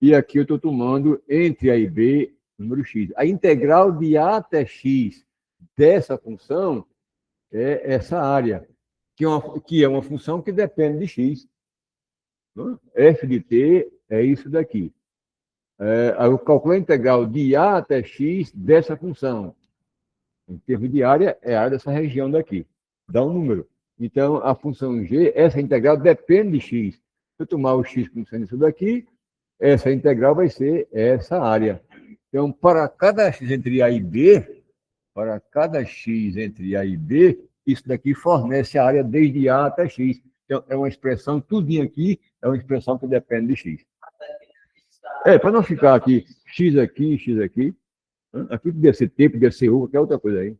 e aqui eu estou tomando entre A e B número x. A integral de A até x dessa função é essa área, que é uma função que depende de x. F de t é isso daqui. Eu calculo a integral de A até x dessa função. Em termos de área, é a área dessa região daqui. Dá um número. Então, a função g, essa integral depende de x. Se eu tomar o x como sendo isso daqui, essa integral vai ser essa área. Então, para cada x entre A e B, para cada x entre A e B, isso daqui fornece a área desde A até x. Então, é uma expressão, tudinho aqui é uma expressão que depende de x. Para não ficar aqui, x aqui, x aqui. Aqui podia ser T, podia ser U, qualquer outra coisa aí.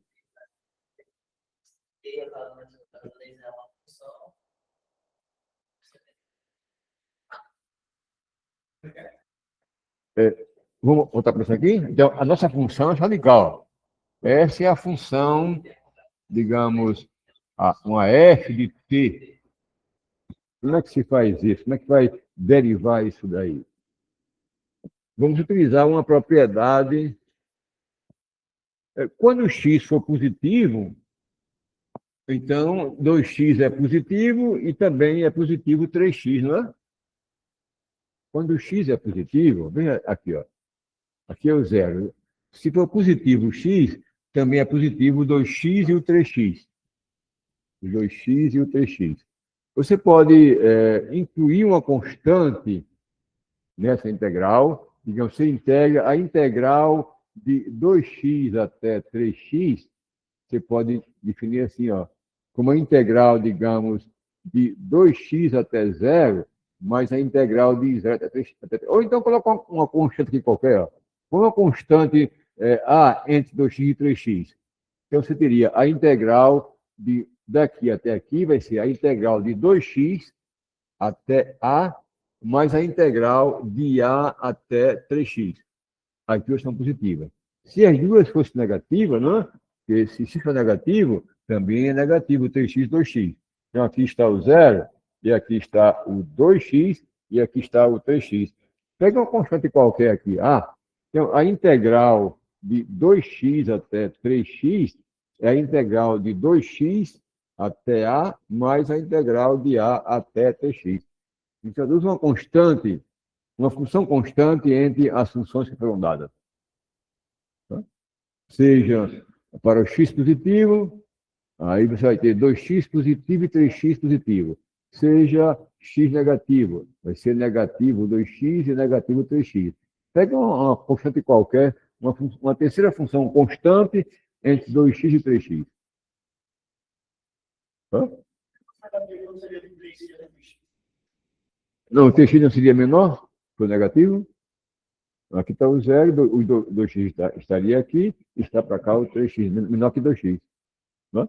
Vamos voltar para isso aqui? Então, a nossa função é radical. Essa é a função, digamos, uma f de t. Como é que se faz isso? Como é que vai derivar isso daí? Vamos utilizar uma propriedade. Quando o x for positivo, então 2x é positivo e também é positivo 3x, não é? Quando o x é positivo, veja aqui, ó. Aqui é o zero. Se for positivo o x, também é positivo o 2x e o 3x. O 2x e o 3x. Você pode incluir uma constante nessa integral. Digamos, você integra a integral de 2x até 3x, você pode definir assim, ó, como a integral, digamos, de 2x até 0, mais a integral de 0 até 3x. Ou então coloca uma constante aqui qualquer, ó. Uma constante A entre 2x e 3x. Então, você teria a integral daqui até aqui, vai ser a integral de 2x até A, mais a integral de A até 3x. As duas são positivas. Se as duas fossem negativas, né? Porque se x for negativo, também é negativo 3x, 2x. Então, aqui está o zero, e aqui está o 2x, e aqui está o 3x. Pega uma constante qualquer aqui. Então, a integral de 2x até 3x é a integral de 2x até A mais a integral de A até 3x. Introduz uma constante, uma função constante entre as funções que foram dadas. seja para o x positivo, aí você vai ter 2x positivo e 3x positivo. Seja x negativo, vai ser negativo 2x e negativo 3x. Pega uma constante qualquer, uma terceira função constante entre 2x e 3x. Hã? Não, o 3x não seria menor que o negativo? Aqui está o zero, o 2x estaria aqui, está para cá o 3x, menor que 2x. Né?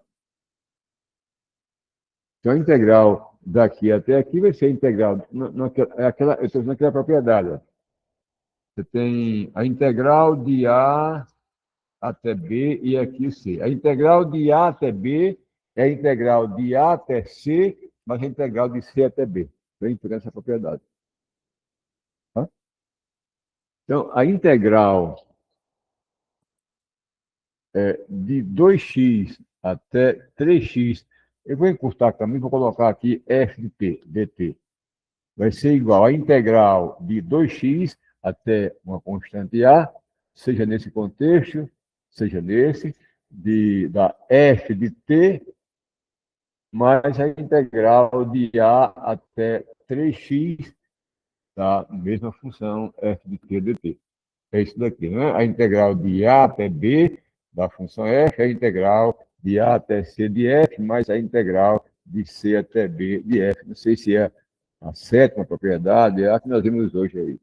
Então, a integral daqui até aqui vai ser integral. Eu estou usando aquela propriedade. Ó. Você tem a integral de A até B e aqui C. A integral de A até B é a integral de A até C, mas a integral de C até B. Vem por essa propriedade. Tá? Então, a integral de 2x até 3x, eu vou encurtar também, vou colocar aqui f de t, dt. Vai ser igual a integral de 2x até uma constante a, seja nesse contexto, seja nesse, da f de t, mais a integral de a até 3x da mesma função f de t dt. É isso daqui, né? A integral de a até b da função f é a integral de a até c de f, mais a integral de c até b de f. Não sei se é a sétima propriedade, é a que nós vimos hoje aí.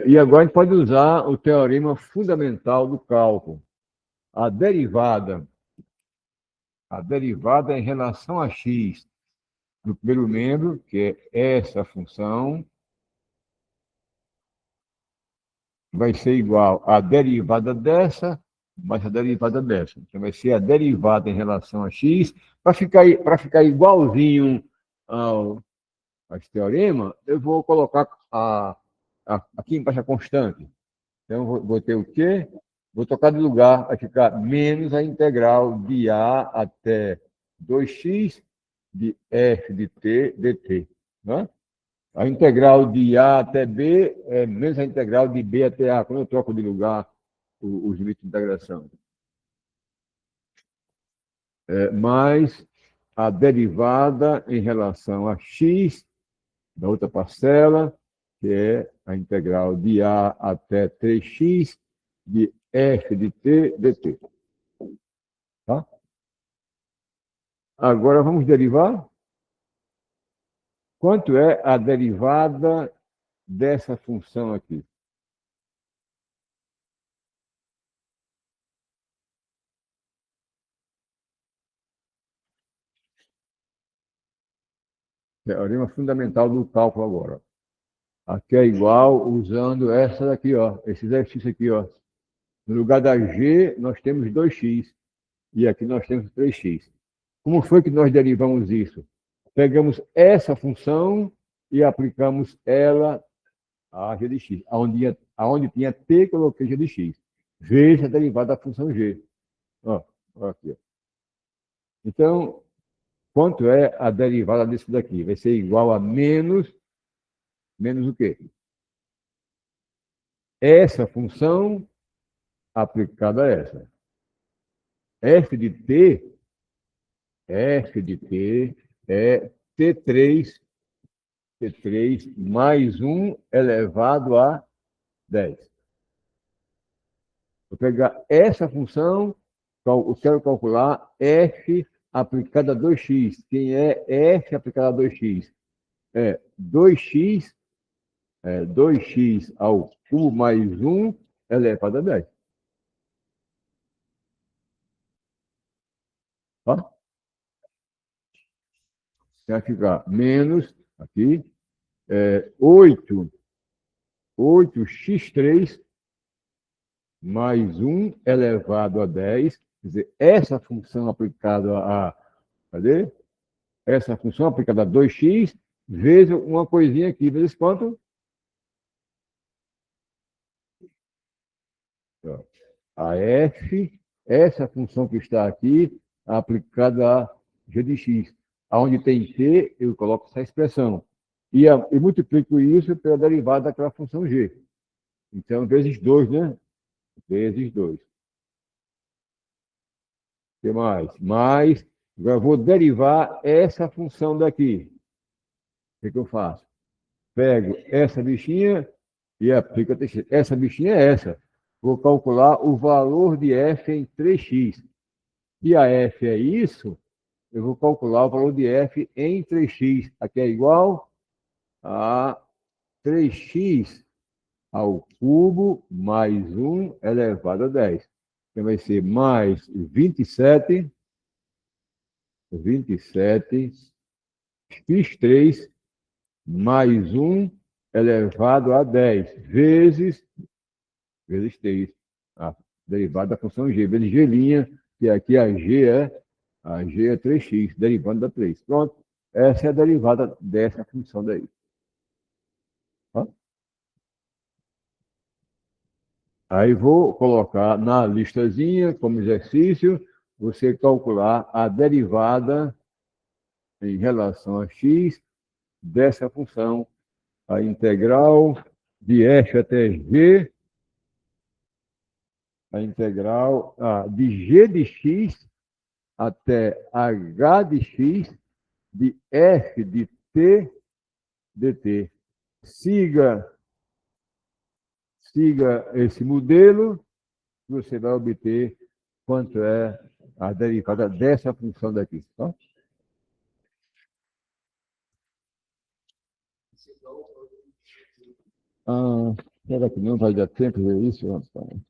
E agora a gente pode usar o teorema fundamental do cálculo. A derivada em relação a x do primeiro membro, que é essa função, vai ser igual à derivada dessa mais a derivada dessa. Então, vai ser a derivada em relação a x. Para ficar igualzinho ao esse teorema, eu vou colocar aqui embaixo a constante. Então, vou ter o quê? Vou trocar de lugar, vai ficar menos a integral de a até 2x de f de t dt. Né? A integral de a até b é menos a integral de b até a, quando eu troco de lugar os limites de integração. Mais a derivada em relação a x da outra parcela, que é a integral de a até 3x de f de t dt. Tá? Agora vamos derivar. Quanto é a derivada dessa função aqui? Teorema fundamental do cálculo agora. Aqui é igual usando essa daqui, ó, esse exercício aqui, ó. No lugar da g, nós temos 2x. E aqui nós temos 3x. Como foi que nós derivamos isso? Pegamos essa função e aplicamos ela a g de x. Aonde tinha t, coloquei g de x. Veja a derivada da função g. Ó, aqui, ó. Então, quanto é a derivada disso daqui? Vai ser igual a menos o quê? Essa função aplicada a essa. f de t é T3 mais 1 elevado a 10. Vou pegar essa função, eu quero calcular f aplicada a 2x. Quem é f aplicada a 2x? É 2x ao cubo mais 1 elevado a 10. Tá? Vai ficar menos, aqui, 8x3 mais 1 elevado a 10. Quer dizer, essa função aplicada a... Cadê? Essa função aplicada a 2x, vezes uma coisinha aqui, vezes quanto? A f, essa função que está aqui, aplicada a g de x. Onde tem t, eu coloco essa expressão. E multiplico isso pela derivada daquela função g. Então, vezes 2, né? Vezes 2. O que mais? Mais, agora eu vou derivar essa função daqui. O que eu faço? Pego essa bichinha e aplico a terceira. Essa bichinha é essa. Vou calcular o valor de f em 3x. E a f é isso, eu vou calcular o valor de f em 3x. Aqui é igual a 3x ao cubo mais 1 elevado a 10. Então vai ser mais 27 x3 mais 1 elevado a 10 vezes 3. A derivada da função g, vezes g', que aqui a g é 3x, derivando da 3. Pronto. Essa é a derivada dessa função daí. Ó. Aí vou colocar na listazinha, como exercício, você calcular a derivada em relação a x dessa função, a integral de f até g, a integral de g de x até h de x de f de t dt. Siga esse modelo, você vai obter quanto é a derivada dessa função daqui. Tá? Será que não vai dar tempo de ver isso, rapaz?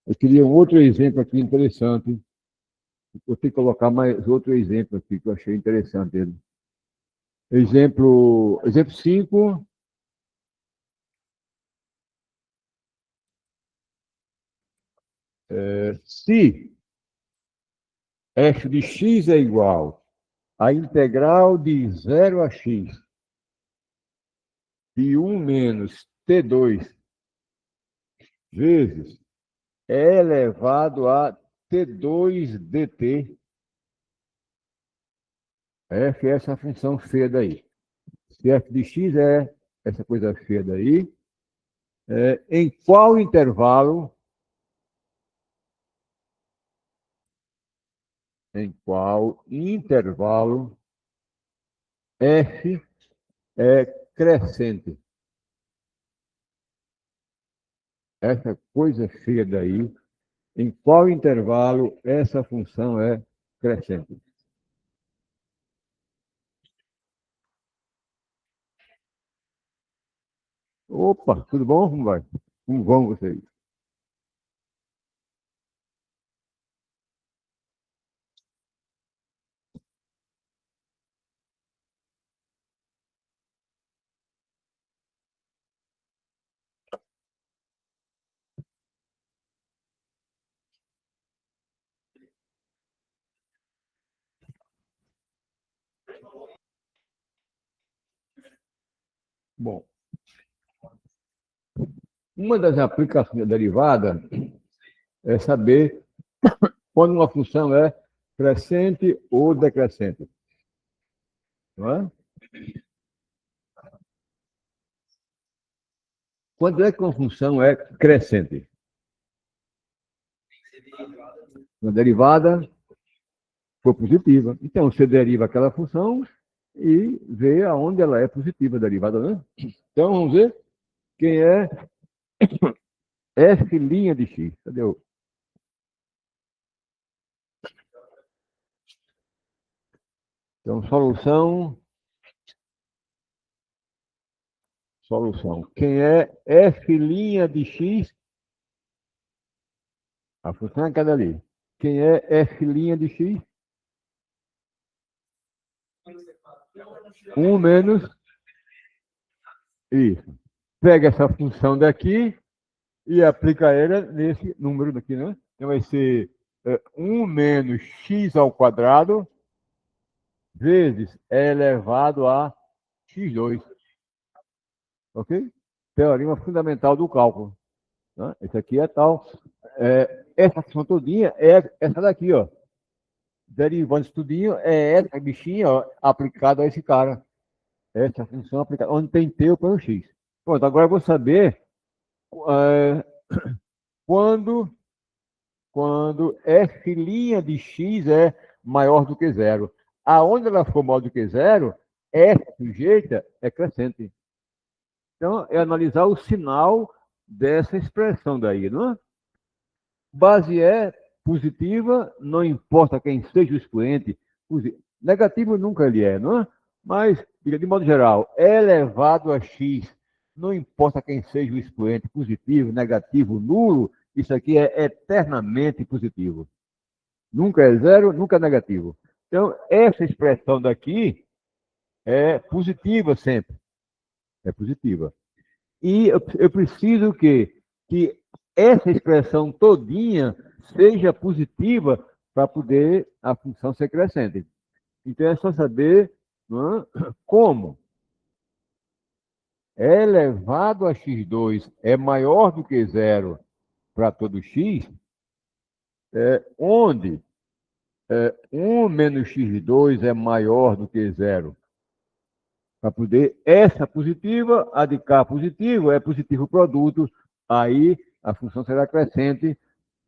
Eu queria um outro exemplo aqui interessante. Vou ter que colocar mais outro exemplo aqui que eu achei interessante. Exemplo 5. Se f de x é igual a integral de 0 a x de 1 menos t2 vezes e elevado a t2 dt. F é essa função feia daí. Se f de x é essa coisa feia daí, em qual intervalo f é crescente? Essa coisa feia daí, em qual intervalo essa função é crescente? Opa, tudo bom? Como vai? Como vão vocês? Bom, uma das aplicações da derivada é saber quando uma função é crescente ou decrescente. Não é? Quando é que uma função é crescente? Uma derivada for positiva. Então, você deriva aquela função e vê aonde ela é positiva, a derivada, né? Então, vamos ver quem é f' de x. Cadê o... Então, solução. Quem é f' de x? A função é cada ali. Quem é f' de x? 1 menos isso. Pega essa função daqui e aplica ela nesse número daqui, né? Então vai ser 1 menos x ao quadrado vezes e elevado a x2. Ok? Teorema fundamental do cálculo. Né? Esse aqui é tal. Essa função todinha é essa daqui, ó. Derivando isso tudinho, é essa bichinha, ó, aplicada a esse cara. Essa função aplicada. Onde tem t, eu ponho x. Pronto, agora eu vou saber é, quando, quando f' de x é maior do que zero. Aonde ela for maior do que zero, f sujeita é crescente. Então, é analisar o sinal dessa expressão daí, não é? Base é positiva, não importa quem seja o expoente. Negativo nunca ele é, não é? Mas, de modo geral, é elevado a x, não importa quem seja o expoente, positivo, negativo, nulo, isso aqui é eternamente positivo. Nunca é zero, nunca é negativo. Então, essa expressão daqui é positiva sempre. É positiva. E eu preciso que essa expressão todinha seja positiva para poder a função ser crescente. Então é só saber, não é, como é elevado a x2 é maior do que zero para todo x, onde 1 menos x2 é maior do que zero. Para poder essa positiva, a de cá positivo, é positivo produto, aí a função será crescente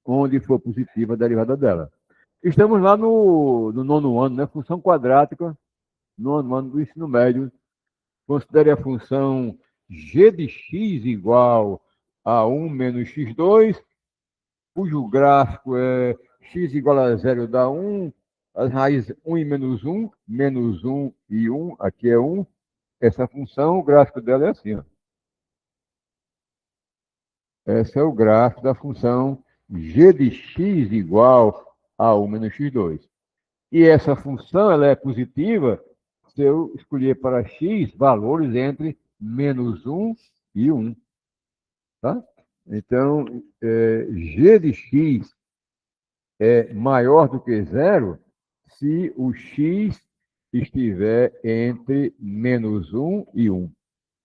onde for positiva a derivada dela. Estamos lá no nono ano, né? Função quadrática, nono ano do ensino médio. Considere a função g de x igual a 1 menos x2, cujo gráfico é x igual a zero dá 1, as raízes 1 e menos 1 e 1, aqui é 1. Essa função, o gráfico dela é assim, ó. Esse é o gráfico da função g de x igual a 1 menos x2. E essa função ela é positiva se eu escolher para x valores entre menos 1 e 1. Tá? Então, g de x é maior do que zero se o x estiver entre menos 1 e 1.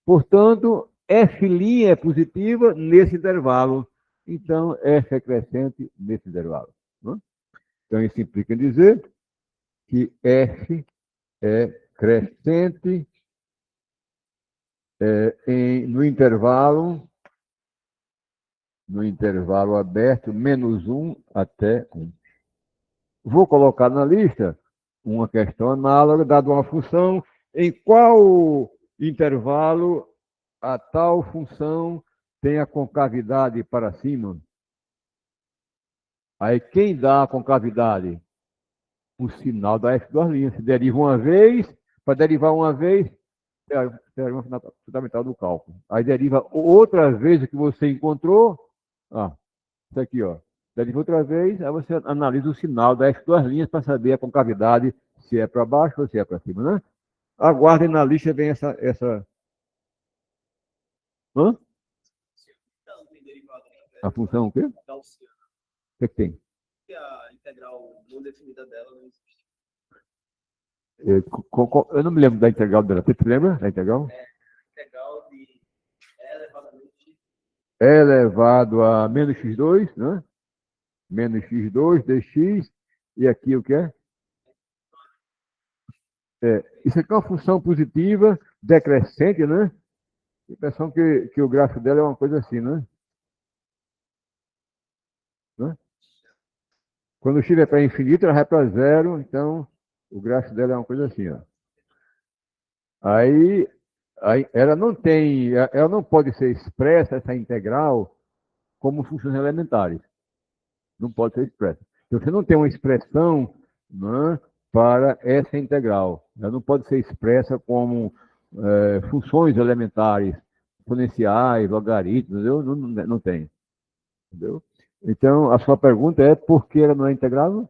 Portanto, f' é positiva nesse intervalo. Então, f é crescente nesse intervalo. Né? Então, isso implica em dizer que f é crescente no intervalo aberto, menos 1 até 1. Vou colocar na lista uma questão análoga, dada uma função, em qual intervalo a tal função tem a concavidade para cima. Aí, quem dá a concavidade? O sinal da f2'. Se deriva uma vez, para derivar uma vez, teorema fundamental do cálculo. Aí deriva outra vez o que você encontrou. Isso aqui, ó. Deriva outra vez, aí você analisa o sinal das f2' para saber a concavidade, se é para baixo ou se é para cima, né? Aguardem na lista, vem essa. Hã? A função o quê? O que tem? A integral não definida dela não existe. Eu não me lembro da integral dela. Você se lembra da integral? Integral de E elevado a menos x2, né? Menos x2 dx. E aqui o que é? Isso aqui é uma função positiva, decrescente, né? A impressão que o gráfico dela é uma coisa assim, né? Quando estiver para infinito, ela vai para zero, então o gráfico dela é uma coisa assim, ó. Aí ela não pode ser expressa, essa integral, como funções elementares. Não pode ser expressa. Você não tem uma expressão, né, para essa integral. Ela não pode ser expressa como funções elementares, exponenciais, logaritmos, não tem. Entendeu? Então, a sua pergunta é por que ela não é integrável?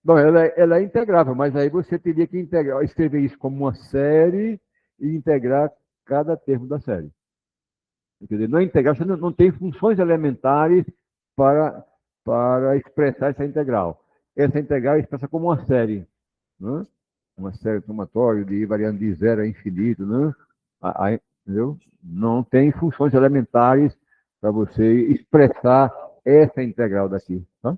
Bom, ela é integrável, mas aí você teria que escrever isso como uma série e integrar cada termo da série. Quer dizer, não é integral, você não tem funções elementares para expressar essa integral. Essa integral é expressa como uma série, né? Uma série somatória de variando de zero a infinito, né? Entendeu? Não tem funções elementares para você expressar essa integral daqui. Tá?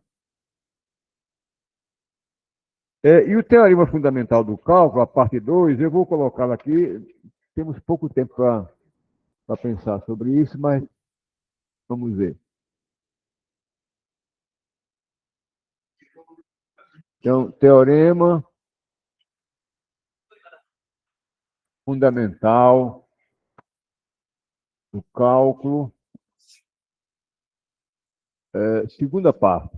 E o teorema fundamental do cálculo, a parte 2, eu vou colocá-lo aqui. Temos pouco tempo para para pensar sobre isso, mas vamos ver. Então, teorema fundamental do cálculo, segunda parte.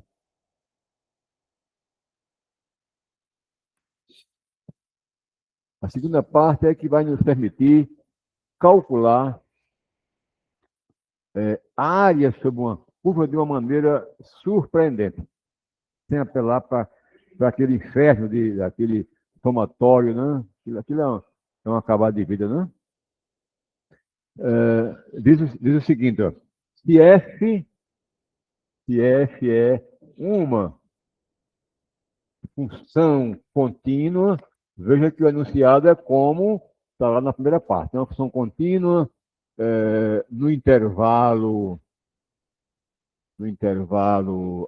A segunda parte é que vai nos permitir calcular áreas sobre uma curva de uma maneira surpreendente, sem apelar para aquele inferno, daquele somatório, né? Aquilo é um acabado de vida, né? Diz o seguinte, ó, se F é uma função contínua, veja que o enunciado é como está lá na primeira parte. É uma função contínua no intervalo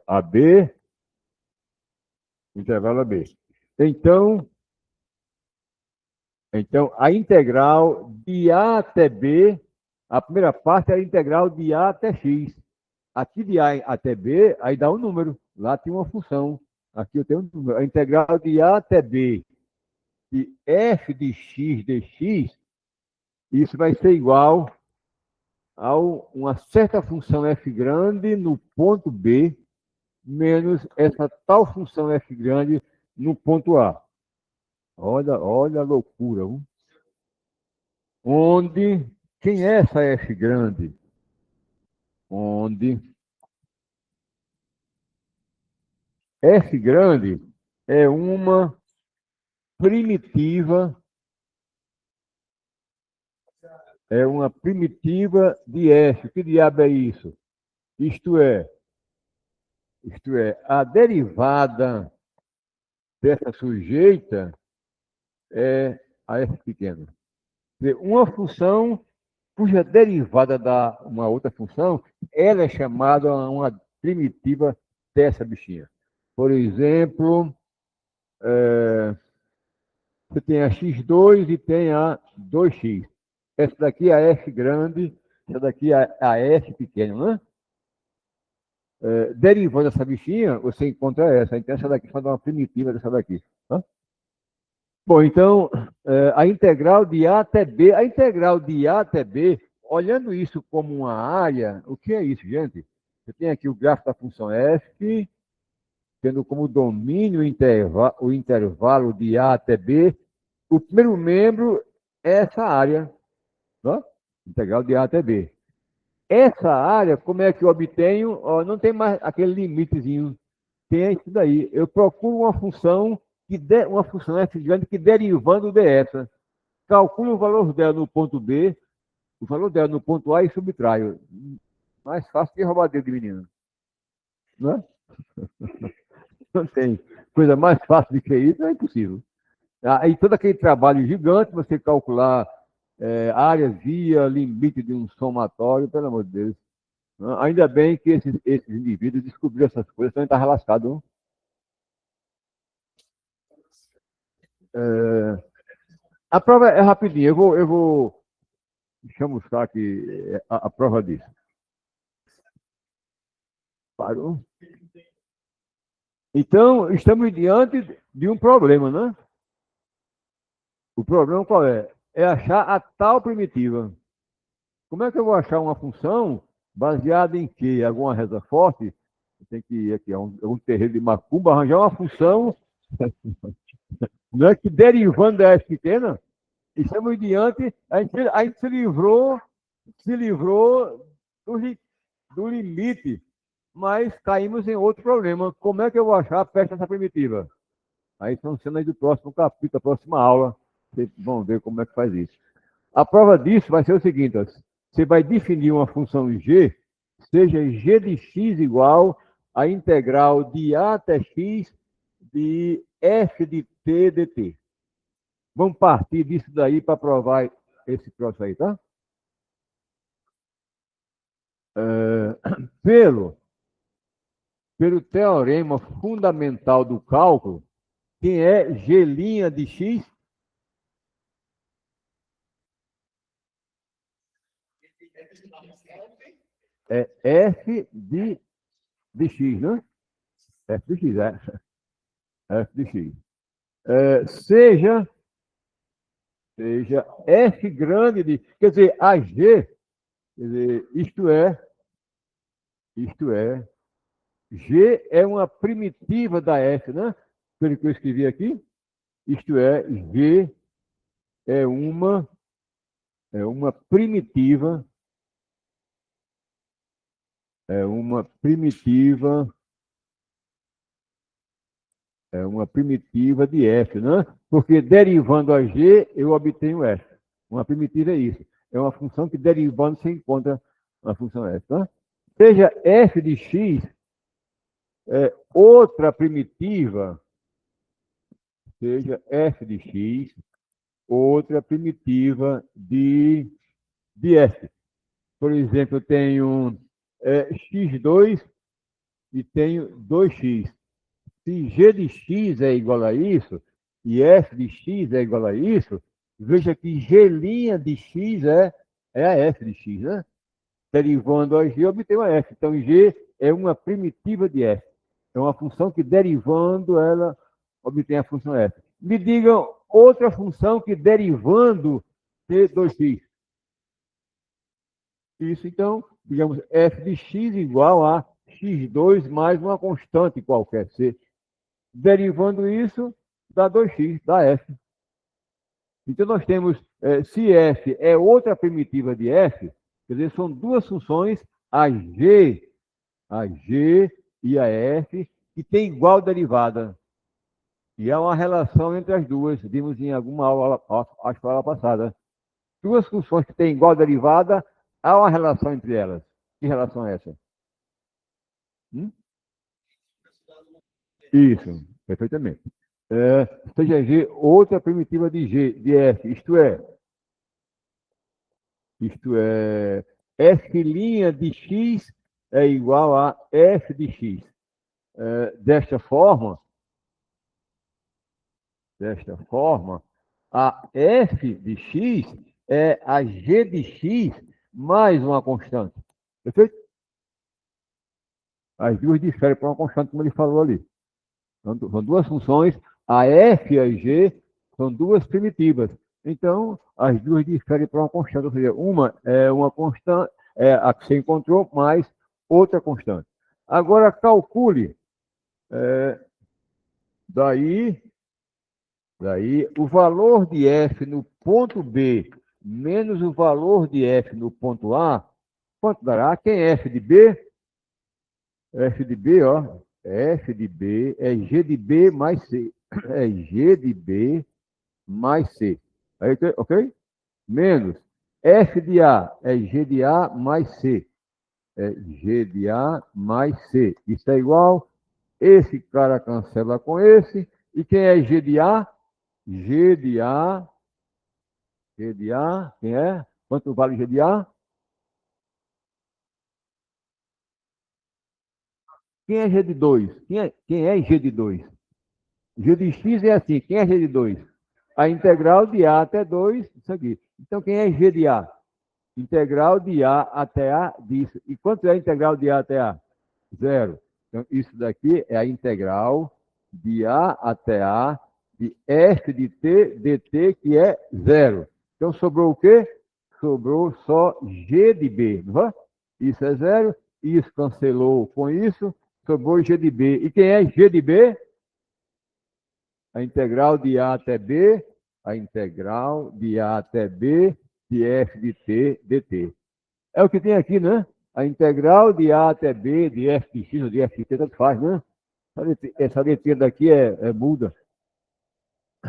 AB, intervalo AB. Então, a integral de A até B, a primeira parte é a integral de A até X. Aqui de A até B, aí dá um número. Lá tem uma função. Aqui eu tenho um número. A integral de A até B de f de x dx, isso vai ser igual a uma certa função f grande no ponto B menos essa tal função f grande no ponto A. Olha a loucura. Onde, quem é essa f grande? Onde f grande é uma primitiva de f. Que diabo é isso? Isto é, a derivada dessa sujeita é a f pequeno. Uma função cuja derivada da uma outra função, ela é chamada uma primitiva dessa bichinha. Por exemplo, você tem a x2 e tem a 2x. Essa daqui é a f grande, essa daqui é a f pequeno, né? Derivando essa bichinha, você encontra essa. Então, essa daqui faz uma primitiva dessa daqui. Tá? Bom, então, a integral de A até B. A integral de A até B, olhando isso como uma área, o que é isso, gente? Você tem aqui o gráfico da função f, tendo como domínio o intervalo de A até B. O primeiro membro é essa área, tá? Integral de A até B. Essa área, como é que eu obtenho? Não tem mais aquele limitezinho. Tem isso daí. Eu procuro uma função uma função f grande que derivando dessa. Calculo o valor dela no ponto B, o valor dela no ponto A e subtraio. Mais fácil que roubar dedo de menino. Não é? Não tem coisa mais fácil do que isso, é impossível. Aí todo aquele trabalho gigante, você calcular área via limite de um somatório, pelo amor de Deus. Ainda bem que esses indivíduos descobriram essas coisas, então está lascado. A prova é rapidinha, eu vou chamuscar aqui a prova disso. Parou? Então, estamos diante de um problema, né? O problema qual é? É achar a tal primitiva. Como é que eu vou achar uma função baseada em quê? Alguma reza forte? Tem que ir aqui a um terreiro de macumba, arranjar uma função, não é que derivando da f pequena, estamos diante, a gente se livrou do limite, mas caímos em outro problema. Como é que eu vou achar a peça primitiva? Aí são cenas do próximo capítulo, da próxima aula. Vocês vão ver como é que faz isso. A prova disso vai ser o seguinte: ó, você vai definir uma função g, seja g de x igual a integral de a até x de f de t dt. Vamos partir disso daí para provar esse troço aí, tá? Pelo teorema fundamental do cálculo, quem é g' de x? é f de x, né? F de x, f de x. Seja f grande de... Quer dizer, a g, quer dizer, isto é, g é uma primitiva da f, né? Pelo que eu escrevi aqui, isto é, g é uma primitiva, é uma primitiva de f, né? Porque derivando a g, eu obtenho f. Uma primitiva é isso. É uma função que derivando se encontra a função f, tá? Seja f de x outra primitiva, seja f de x outra primitiva de f. Por exemplo, eu tenho x2 e tenho 2x. Se g de x é igual a isso, e f de x é igual a isso, veja que g' de x é a f de x, né? Derivando a g, eu obtenho a f. Então, g é uma primitiva de f. É uma função que, derivando, ela obtém a função f. Me digam outra função que, derivando, dê 2x. Isso, então, digamos, f de x igual a x2 mais uma constante qualquer, c. Derivando isso, dá 2x, dá f. Então, nós temos, se f é outra primitiva de f, quer dizer, são duas funções, a g e a f, que têm igual derivada. E há uma relação entre as duas, vimos em alguma aula, acho que foi a aula passada. Duas funções que têm igual derivada, há uma relação entre elas. Que relação é essa? Isso, perfeitamente. Seja g outra primitiva de f, isto é, f' de x é igual a f de x. Desta forma, a f de x é a g de x mais uma constante. Perfeito? As duas diferem para uma constante, como ele falou ali. São duas funções, a f e a g são duas primitivas. Então, as duas diferem para uma constante, ou seja, uma é uma constante, é a que você encontrou, mais outra constante. Agora, calcule daí o valor de f no ponto B menos o valor de f no ponto A, quanto dará? Quem é f de B? F de B, ó. F de B é G de B mais C. É G de B mais C. Aí, ok? Menos F de A é G de A mais C. É G de A mais C. Isso é igual. Esse cara cancela com esse. E quem é G de A? G de A. Quem é? Quanto vale G de A? Quem é G de 2? Quem é G de 2? G de x é assim. Quem é G de 2? A integral de A até 2, isso aqui. Então, quem é G de A? Integral de A até A disso. E quanto é a integral de A até A? Zero. Então, isso daqui é a integral de A até A de f de t dt, que é zero. Então, sobrou o quê? Sobrou só G de B, não é? Isso é zero. Isso cancelou com isso. Sobrou G de B. E quem é G de B? A integral de A até B, a integral de A até B de f de t dt. É o que tem aqui, né? A integral de A até B de f de x ou de f de t, tanto faz, né? Essa letra daqui é muda.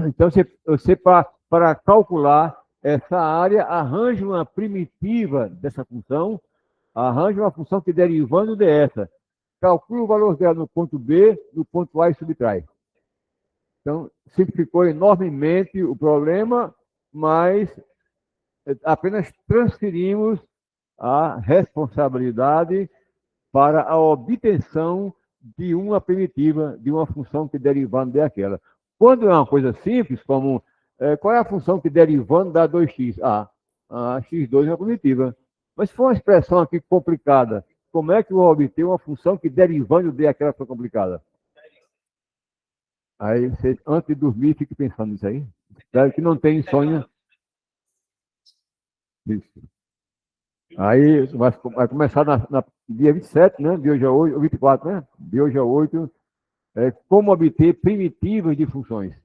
Então, você para calcular essa área, arranja uma primitiva dessa função, arranja uma função que derivando dessa, calcula o valor dela no ponto B, no ponto A e subtrai. Então, simplificou enormemente o problema, mas apenas transferimos a responsabilidade para a obtenção de uma primitiva, de uma função que derivando daquela. Quando é uma coisa simples, como qual é a função que derivando dá 2x? A x2 é uma primitiva. Mas se for uma expressão aqui complicada, como é que eu vou obter uma função que derivando dê aquela função complicada? Aí você, antes de dormir, fique pensando nisso aí. Espero que não tenha insônia. Isso. Aí vai começar na dia 27, né? De hoje a 8, 24, né? De hoje a 8, como obter primitivas de funções.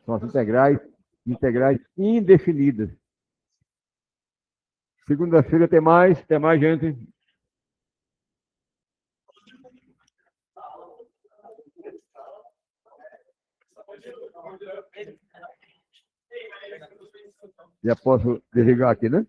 São as integrais indefinidas. Segunda-feira tem mais, gente. Já posso desligar aqui, né?